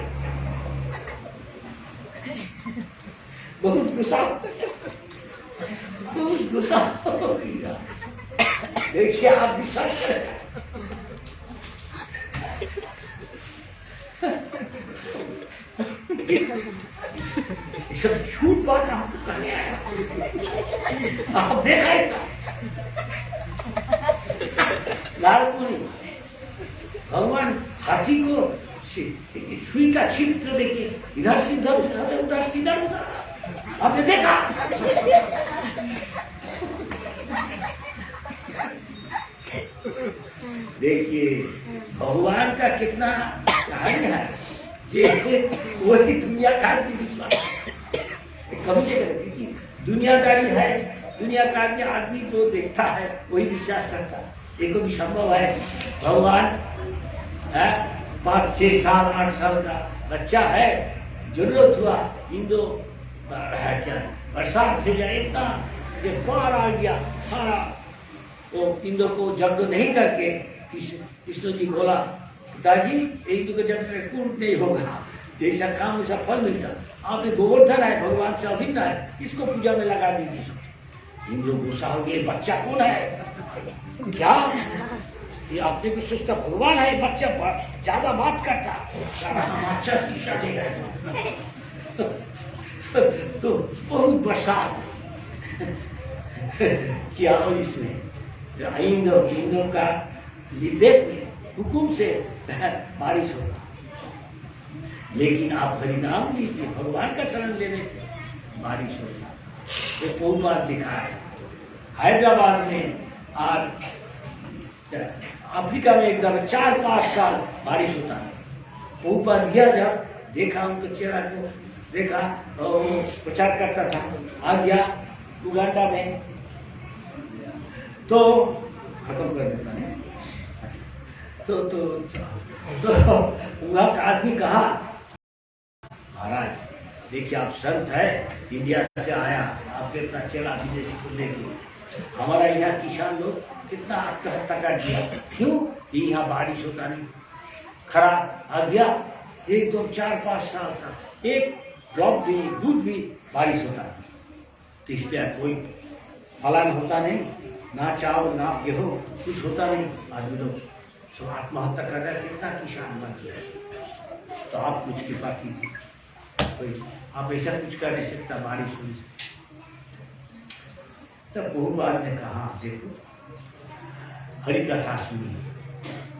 बहुत गुस्सा हो गया। देखिए आप विश्वास करें, सब झूठ बात आपको कहने आया। आप देखा ही लालपुरी भगवान हाथी को सुई का छिद्र देखिए, इधर से इधर उधर उधर से इधर उधर, आपने देखा? देखिए भगवान का कितना कहानी है। जैसे वही दुनिया का विश्वास कभी नहीं करती कि दुनियादारी है, दुनिया का आदमी जो देखता है वही विश्वास करता है। ये भी संभव है। भगवान 5, 6 साल 8 साल का बच्चा है, जरूरत हुआ इंदो है क्या बरसात से जाए इतना ये बाढ़ आ गया सारा, वो इंदो को जब्द नहीं करके कृष्ण जी बोला, पिताजी इंदु के जब्द में कुंड नहीं होगा, जैसा काम वैसा फल मिलता। आप ये गोवर्धन है, भगवान से अभिन्न है, इसको पूजा में लगा दीजिए। इंदु गुस्सा हो गया, बच्चा कौन है? क्या ये आपने कुछ सोचता भगवान है, बच्चा ज्यादा बात करता, अच्छा शिक्षा देगा। तो बहुत बरसात किया और इसमें इंद्र का निर्देश में हुकुम से बारिश होता। लेकिन आप हरिनाम लीजिए, भगवान का शरण लेने से बारिश होता। ये बहुत बार दिखा है। हैदराबाद में और अफ्रीका में एक दफा 4-5 साल बारिश होता है। बहुत बार गया, जब देखा उनके चेहरा को देखा और वो प्रचार करता था, आ गया उगांडा में तो खत्म कर देता है। तो वहां का आदमी कहा, महाराज देखिए आप संत है, इंडिया से आया, आपके इतना चेला विदेशी को लेके, हमारा यहाँ किसान लोग कितना आत्महत्या कर दिया। क्यों? यहाँ बारिश होता नहीं, खरा आ गया 1, 2, 4, 5 साल था, एक ड्रॉप भी दूध भी बारिश होता नहीं। तो इसलिए कोई फलन होता नहीं, ना चावल ना गेहूं, कुछ होता नहीं। आदमी लोग तो आत्महत्या कर रहे, कितना किसान मर गया। तो आप कुछ कृपा कीजिए, कोई आप ऐसा कुछ कर नहीं सकता बारिश होने से। तब बहुबार ने कहा, देखो हरि कथा सुनी,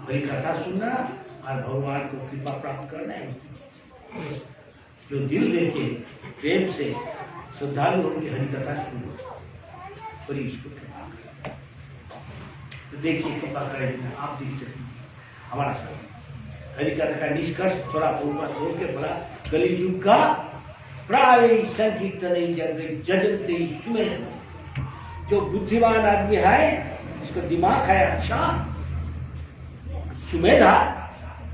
हरि कथा सुनना और भगवान को कृपा प्राप्त करना है। जो दिल देके प्रेम से श्रद्धालु होकर हरि कथा सुनो और इसको कृपा करें। तो देखिए कृपा करें, आप देख सकते हमारा सब हरि कथा का निष्कर्ष थोड़ा बहुत बोल के बोला, कलियुग का प्राय संकीर्तन जगते सुमेर। जो बुद्धिमान आदमी है, उसका दिमाग है अच्छा, सुमेधा,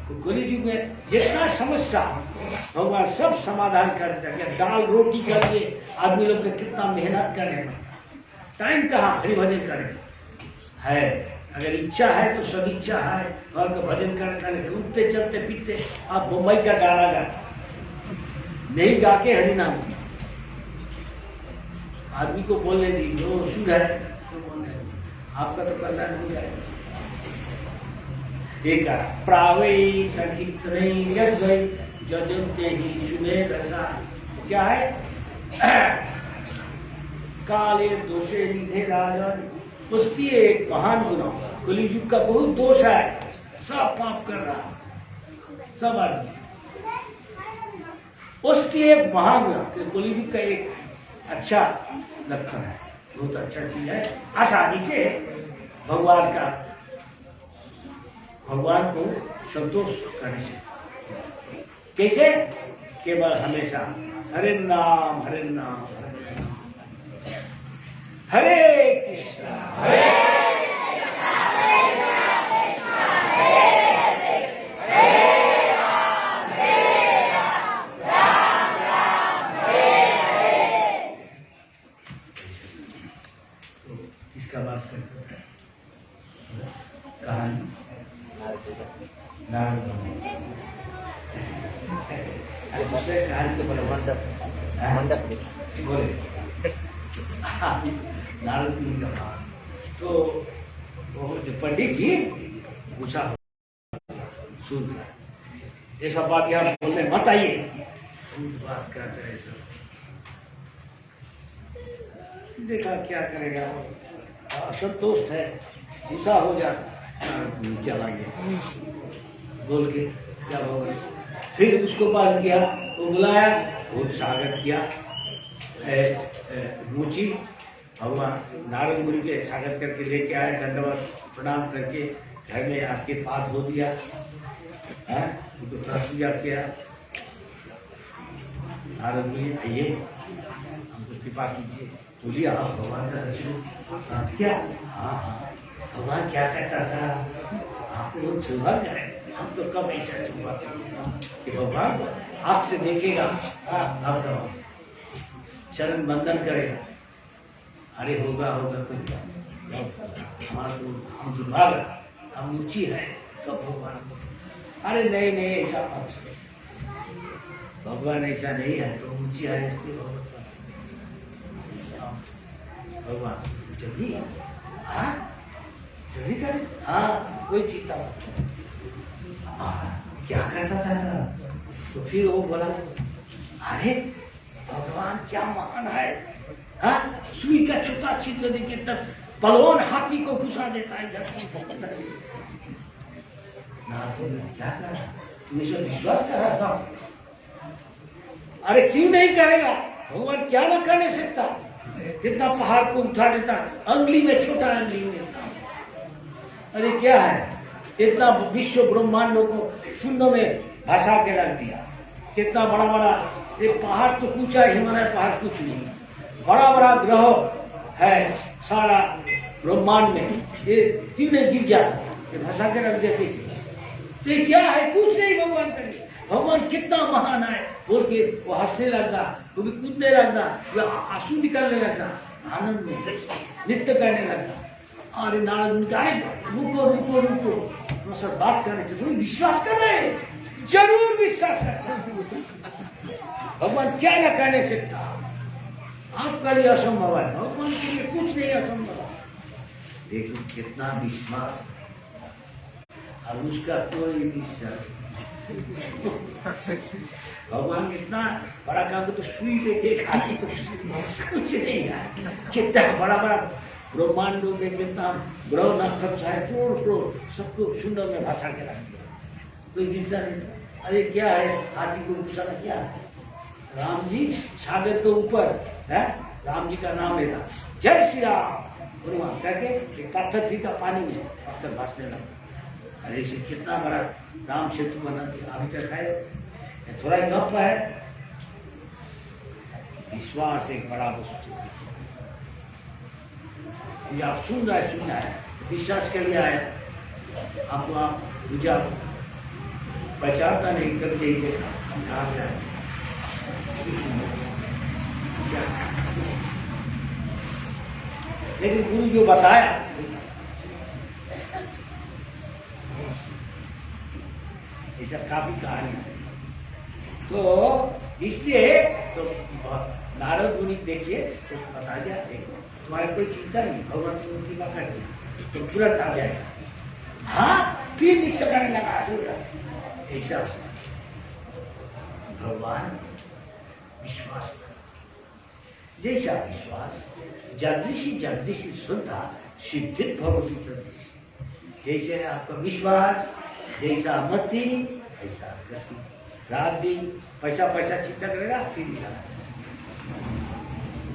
तो कलियुग में जितना समस्या भगवान सब समाधान कर देता। दाल रोटी करके आदमी लोग का कितना मेहनत करेगा, टाइम कहाँ हरि भजन करे है। अगर इच्छा है तो सदिच्छा है, और तो भजन करने उठते चलते पीते आप मुंबई का गाना गाते नहीं, गा के हरिनाम आदमी को बोलने दी, जो सुन है तो बोलने, आपका तो कल्याण हो जाएगा। एक प्रावई संकीर्तन जजनते ही सुमेध रसा, क्या है? काले दोषे निधे राजन, उसकी एक महान गुना। कलियुग का बहुत दोष है, सब पाप कर रहा सब आदमी। उसकी एक महान कोलिविक का एक अच्छा लक्षण है, बहुत अच्छा चीज है। आसानी से भगवान को संतोष करने से। कैसे? केवल हमेशा हरे नाम हरे नाम हरे कृष्णा हरे इसका बात करते हैं कहानी नारद बोले नारद मुनि का कहा तो वो जो पंडित जी गुस्सा सुन ये सब बात यहाँ बोलने मत आइए, बात करते हैं सब। देखा क्या करेगा, असंतुष्ट है, गुस्सा हो जाता, चला गया बोल के क्या बोल। फिर उसको पास किया, वो बुलाया, बहुत स्वागत किया। रुचि भगवान नारद मुनि के स्वागत करके लेके आए, दंडवत प्रणाम करके घर में आके पास हो दिया, उनको पूजा किया। नारद मुनि आइए, हमको कृपा कीजिए, बोलिए आप भगवान का दर्शन क्या? हाँ हाँ, भगवान क्या कहता था, आप लोग सौभाग्य है, हम तो कब ऐसा सौभाग्य कि भगवान को आँख से देखेगा, आप चरण बंदन करेगा। अरे होगा होगा कुछ, हमारा तो हम दुर्भाग्य, हम रुचि है, कब भगवान को? अरे नहीं नहीं, ऐसा मत सोचो, भगवान ऐसा नहीं है, तो रुचि है इसलिए भगवान जल्दी जल्दी करें, हाँ कोई चिंता मत। क्या कहता था? तो फिर वो बोला, अरे भगवान क्या महान है, हाँ सुई का छोटा छिद्र देके तब बलवान हाथी को घुसा देता है। क्या कर रहा, तुम इसे विश्वास कर रहा था? अरे क्यों नहीं करेगा, भगवान क्या ना करने सकता, कितना पहाड़ को उठा देता, अंगली में, छोटा अंगली में। अरे क्या है, इतना विश्व ब्रह्मांडों को शून्य में भाषा के रख दिया, कितना बड़ा बड़ा ये पहाड़ तो कुछ है, हिमालय पहाड़ कुछ नहीं, बड़ा बड़ा ग्रह है सारा ब्रह्मांड में, ये क्यों नहीं गिर जाता, ये भाषा के रख देते से। तो ये क्या है, कुछ नहीं भगवान करे, भगवान कितना महान है बोल के वो हंसने लगता, कभी कूदने लगता, आंसू निकलने लगता, आनंद में नृत्य करने लगता। अरे नारद मुनि कहा, रुको रुको रुको, सब बात करने चाहिए, विश्वास कर रहे, जरूर विश्वास कर, भगवान क्या न करने सकता, आपका लिए असंभव है, भगवान के लिए कुछ नहीं असंभव। देखो कितना विश्वास, अब उसका कोई विश्वास। भगवान इतना बड़ा काम तो सुई देखे खाती कुछ नहीं है, कितना बड़ा बड़ा ब्रह्मांडों के कितना ग्रह नक्षत्र है, करोड़ करोड़ सबको सुंदर में भाषा के रख दिया, कोई गिरता नहीं। अरे क्या है, हाथी को गुस्सा क्या है, राम जी सागर के ऊपर है, राम जी का नाम लेता, जय श्री राम हनुमान करके पत्थर फीका पानी में, पत्थर भासने लगा। अरे इसे कितना बड़ा राम सेतु बना दिया, अभी तक है, थोड़ा गप है। विश्वास एक बड़ा वस्तु, ये आप सुन रहा है, विश्वास कर लिया है, आपको आप पूजा पहचानता नहीं, कभी नहीं देखा हम कहाँ से आए, लेकिन गुरु जो बताया ये सब काफी कहानी है। तो इसलिए तो नारद मुनि देखिए तो बता दिया, देखो तुम्हारे कोई चिंता नहीं, भगवान की मूर्ति का कर दिया तो तुरंत आ जाएगा। हाँ फिर निश्चय करने लगा, ऐसा भगवान विश्वास, जैसा विश्वास जादृशी श्रद्धा सिद्धित भवती तदृशी, जैसे आपका विश्वास, जैसा मति ऐसा गति। रात दिन पैसा पैसा चिंता करेगा फिर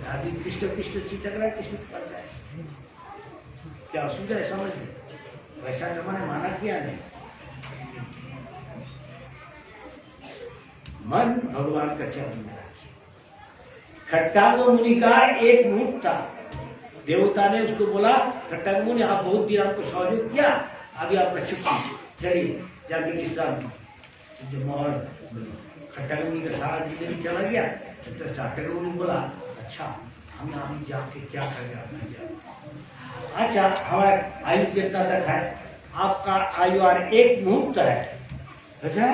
रात दिन कृष्ण कृष्ण चिंता करेगा किसमें पड़ जाए। क्या असुविधा है समझ में? पैसा जमाने माना किया नहीं। मन भगवान का चरण में। खट्टांग मुनि का एक मुख था। देवता ने उसको बोला, खट्टांग मुनि आप बहुत दिन आपको सहयोग किया, अभी आपका छुट्टी, चलिए जाके विश्राम। जब और खट्टांग मुनि का सारा जिंदगी चला गया तो खट्टांग मुनि बोला, अच्छा हम अभी जाके क्या करेंगे? अच्छा हमारा आयु कितना तक है? आपका आयु और एक मुहूर्त है। अच्छा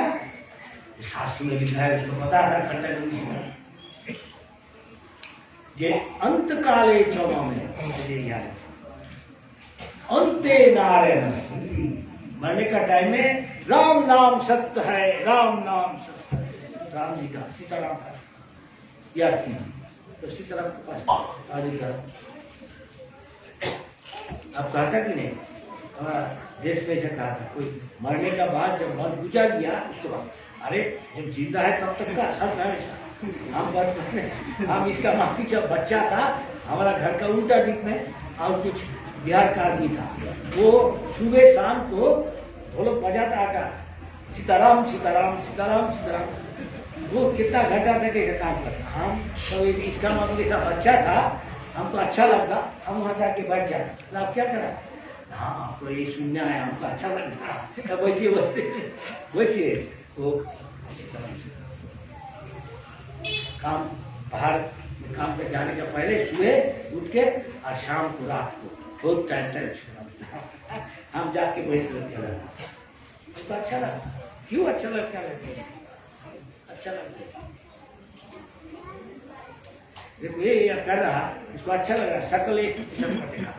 शास्त्र में लिखा है, उसको पता था खट्टांग मुनि को। जे अंत काले चौमा में अंते नारायण, मरने का टाइम में राम नाम सत्य है, राम नाम सत्य है। राम जी का, सीताराम का याद कीजिए तो सीताराम के पास आदि का आप कहा था कि नहीं? हमारा देश में ऐसा कहा था, कोई मरने का बाद जब मन गुजर गया उसके बाद, अरे जब जिंदा है तब तक का सब है। हम इसका माफी, जब बच्चा था हमारा घर का उल्टा दिख में और कुछ बिहार का आदमी था, वो सुबह शाम को ढोलक बजाता आकर सीताराम सीताराम सीताराम सीताराम। वो कितना घंटा तक ऐसा काम करता। हम तो इसका मतलब इसका बच्चा था, हमको अच्छा लगता, हम वहाँ जाके बैठ जाते। तो आप क्या करा? हाँ आपको ये सुनना है, हमको अच्छा लगता, बैठिए बैठिए। वो काम बाहर काम पे जाने का पहले सुबह उठ के और शाम को रात को बहुत टाइम तक हम जाके बैठ कर उसको अच्छा लगता। क्यों अच्छा लगता है? अच्छा लगता है। देखो ये कर रहा, इसको अच्छा लग रहा, शकल एक कटेगा।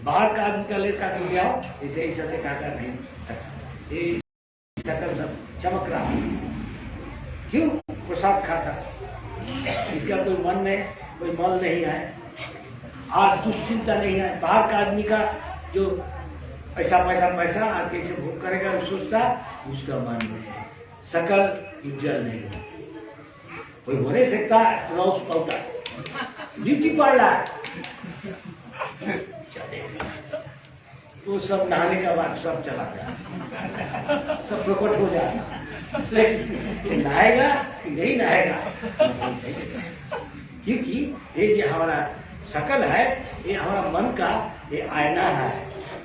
बाहर का आदमी का लेकर के आओ, ऐसे ही सत्य काका नहीं सकता, ये शकल सब चमक रहा। क्यों? प्रसाद खाता, इसका कोई मन नहीं, कोई मल नहीं है, आज दुश्चिंता नहीं है। बाहर का आदमी का जो पैसा पैसा पैसा और कैसे भोग करेगा सोचता, उसका मन नहीं, सकल उज्जवल नहीं है। कोई हो नहीं सकता रौस पौता ड्यूटी पड़ रहा है, वो सब नहाने का बाद सब चला जाए, सब प्रकट हो जाए। लेकिन नहाएगा कि नहीं नहाएगा, क्योंकि ये जो हमारा शकल है, ये हमारा मन का ये आईना है।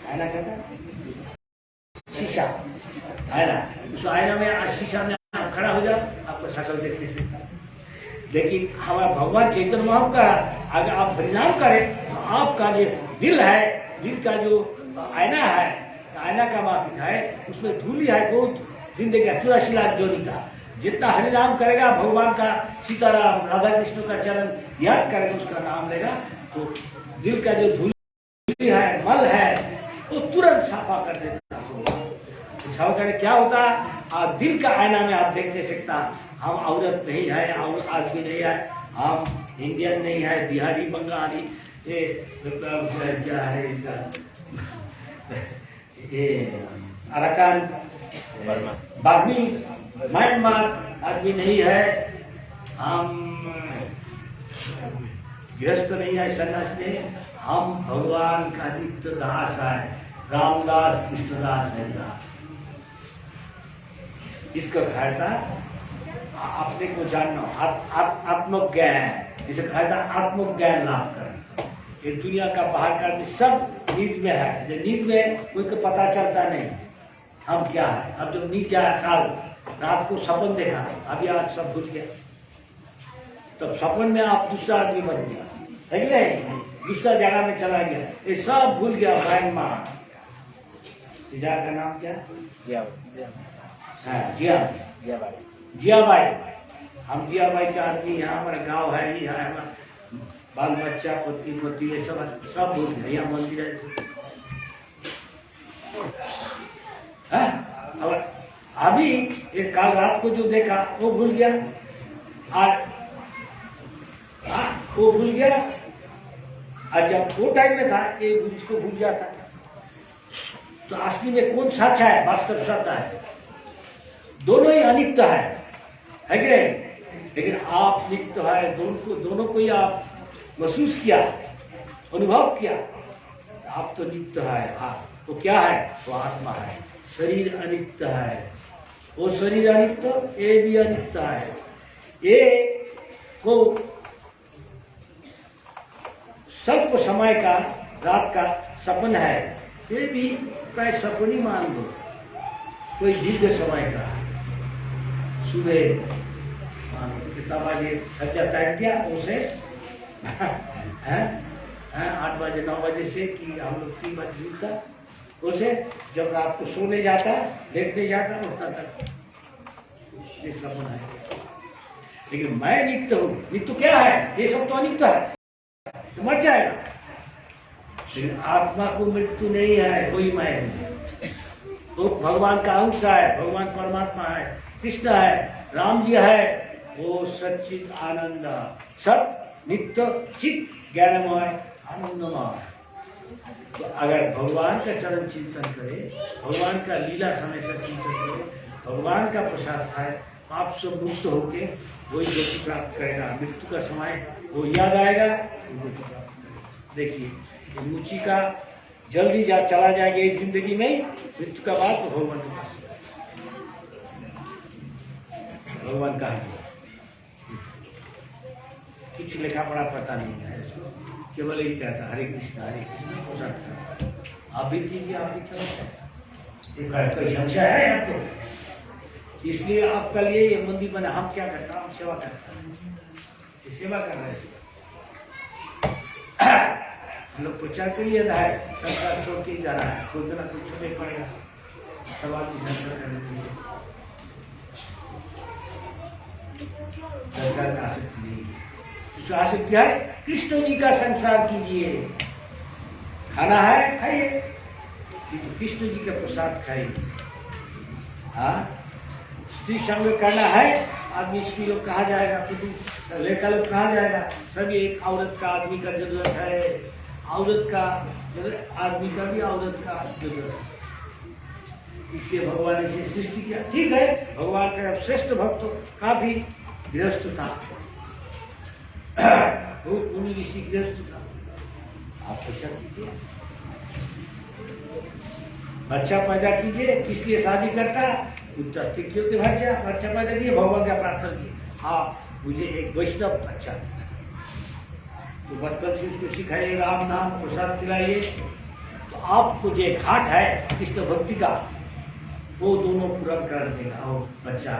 आईना कहता है शीशा, आईना। उस आईना में, शीशा में आप खड़ा हो जाओ, आपको शकल देखने से। लेकिन हमारा भगवान चैतन्य महाप्रभु का अगर आप परिणाम करें तो आपका जो दिल है, दिल का जो आईना है, आईना का माफिक है, उसमें धूली है बहुत जिंदगी का 84 लाख जोड़ी का। जितना हरिनाम करेगा भगवान का, सीताराम राधा कृष्ण का चरण याद करेगा, उसका नाम लेगा, तो दिल का जो धूली है, मल है, वो तुरंत साफा कर देता है। क्या होता है? दिल का आईना में आप देख नहीं सकता, हम औरत नहीं है, आदमी नहीं है, हम इंडियन नहीं है, बिहारी बंगाली, ये क्या है इसका, ये अरकान बर्मीज म्यांमार आदमी नहीं है, हम गृहस्थ नहीं है, सन्यासी नहीं, हम भगवान का नित्य दास है, रामदास कृष्णदास हरिदास। इसका फायदा अपने को जानना, आत्मज्ञान, जिसे फायदा आत्मज्ञान लाभ करना। ये दुनिया का बाहर का सब नींद में है, जो नींद में कोई को पता चलता नहीं हम क्या है। अब जब नींद क्या है, काल रात को सपन देखा, अभी आज सब भूल गया, तब सपन में आप दूसरा आदमी बन गया, है कि नहीं? दूसरा जगह में चला गया, ये सब भूल गया। म्यांमार का नाम क्या? जियाबाई। हम जियाबाई का आदमी, यहाँ हमारा गांव है, यहाँ हमारा बाल बच्चा, पति पति, ये सब भूल गए। यहाँ मंदिर है, और अभी इस काल रात को जो देखा वो भूल गया, और वो भूल गया, और जब वो टाइम में था ये इसको भूल जाता। तो असली में कौन सच है, वास्तव सत्य है? दोनों ही अनित्य है। है कि नहीं? लेकिन आप नित्य है, दोनों को ही आप महसूस किया, अनुभव किया, आप तो नित्य है। आप तो क्या है? वो आत्मा है। शरीर अनित्य है, वो शरीर अनित्य, ये भी अनित्य है। ये को स्वल्प समय का, रात का सपन है, ये भी प्राय सपन ही मान लो। कोई दीर्घ समय का सुबह कितना बजे खर्चा तय किया उसे 8 बजे 9 बजे से कि हम लोग 3 बजे तक, उसे जब रात को सोने जाता, लेटने जाता, उठता तक ये सब है। लेकिन मैं नित्य हूँ। नित्य क्या है? ये सब तो अनित्य है, तो मर जाएगा। लेकिन आत्मा को मृत्यु नहीं है, कोई मैं हूँ। तो भगवान का अंश है, भगवान परमात्मा है, कृष्ण है, राम जी है, वो सच्चित आनंद, सत नित्य चित ज्ञानमय आनंदमय। तो अगर भगवान का चरण चिंतन करे, भगवान का लीला समय से चिंतन करे, भगवान का प्रसाद खाए, पाप से मुक्त होके वही गति प्राप्त करेगा। मृत्यु का समय वो याद आएगा। देखिए रुचि का जल्दी चला जाएगा इस जिंदगी में, मृत्यु का बाद तो भगवान के पास, भगवान का है। कुछ लिखा पढ़ा पता नहीं है, केवल यही कहता हरे कृष्ण हो सकता है। आप भी कीजिए, आप भी चलो, कोई संशय है आपको? इसलिए आपका लिए ये मंदिर बना। हम क्या करते हैं? हम सेवा करते हैं, सेवा कर रहे हैं। हम लोग प्रचार के लिए है, सरकार छोड़ के जा रहा है, कोई ना कोई छोड़े पड़ेगा सवाल की संसार करने के लिए। संसार में आसक्ति नहीं, उसको आसक्ति है कृष्ण जी का संसार कीजिए। खाना है खाइए, कृष्ण जी का प्रसाद खाइए। हाँ, स्त्री संग करना है, आदमी स्त्री लोग कहा जाएगा, पुरुष लड़का लोग कहा जाएगा। सभी एक औरत का आदमी का जरूरत है, औरत का आदमी का भी औरत का जरूरत है। इसलिए भगवान ने इसे सृष्टि किया। ठीक है, भगवान का श्रेष्ठ भक्त का भी गृहस्थ था, वो मुनि ऋषि गृहस्थ था। आप ऐसा कीजिए, बच्चा पैदा कीजिए। किस लिए शादी करता? बच्चा पैदा किए, भगवान का प्रार्थना किए, हाँ मुझे एक वैष्णव बच्चा। तो बचपन से उसको सिखाइए राम नाम, प्रसाद खिलाइए। तो आपको जो घाट है कृष्ण भक्ति का, वो दोनों पूरा कर देगा और बच्चा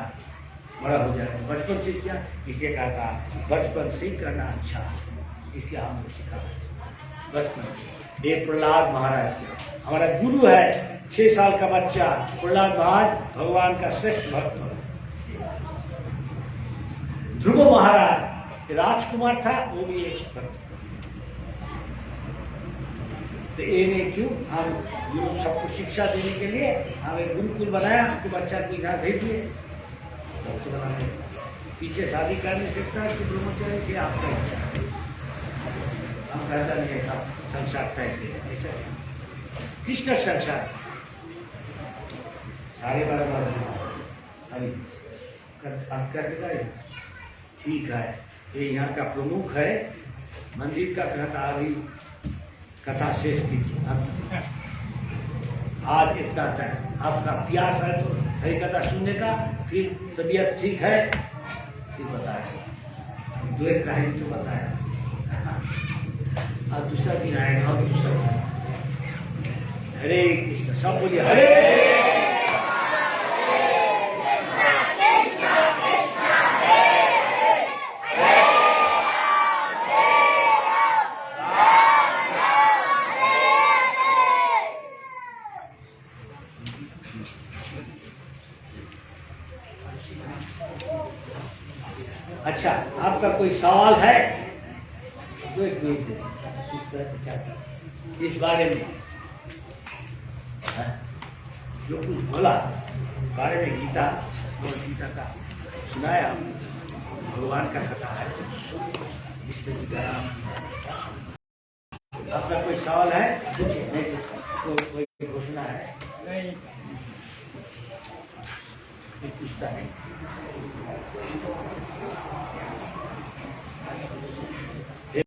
बड़ा हो जाएगा। बचपन से किया, इसलिए कहा था बचपन से करना अच्छा, इसलिए हम लोग सिखा बचपन से। ये प्रहलाद महाराज का हमारा गुरु है। 6 साल का बच्चा प्रहलाद महाराज भगवान का श्रेष्ठ भक्त। ध्रुव महाराज राजकुमार था, वो भी एक भक्त। तो ये क्यों हम गुरु सबको शिक्षा देने के लिए हमें गुरुकुल बनाया कि बच्चा को यहाँ भेजिए, तो बनाए। पीछे शादी कर नहीं सकता कि ब्रह्मचारी से आपका इच्छा है, हम कहता नहीं ऐसा संसार तय किया, ऐसा कृष्ण संसार सारे 12 अभी करते ठीक है। ये यहाँ का प्रमुख है मंदिर का, कहता अभी कथा शेष कीजिए। आज इतना टाइम आपका प्यास है तो हरी कथा सुनने का, फिर तबीयत ठीक है फिर बताया, 2 एक कहानी तो बताया, और दूसरा दिन आएगा और दूसरा दिन। हरे कृष्ण, सब बोलिए हरे। अच्छा, आपका कोई सवाल है तो एक इस बारे में जो कुछ बोला इस बारे में गीता और गीता का सुनाया, भगवान का कथा है, विष्णु जी का नाम। आपका कोई सवाल है? पूछिए, नहीं तो कोई घोषणा है? नहीं। ये पूछता है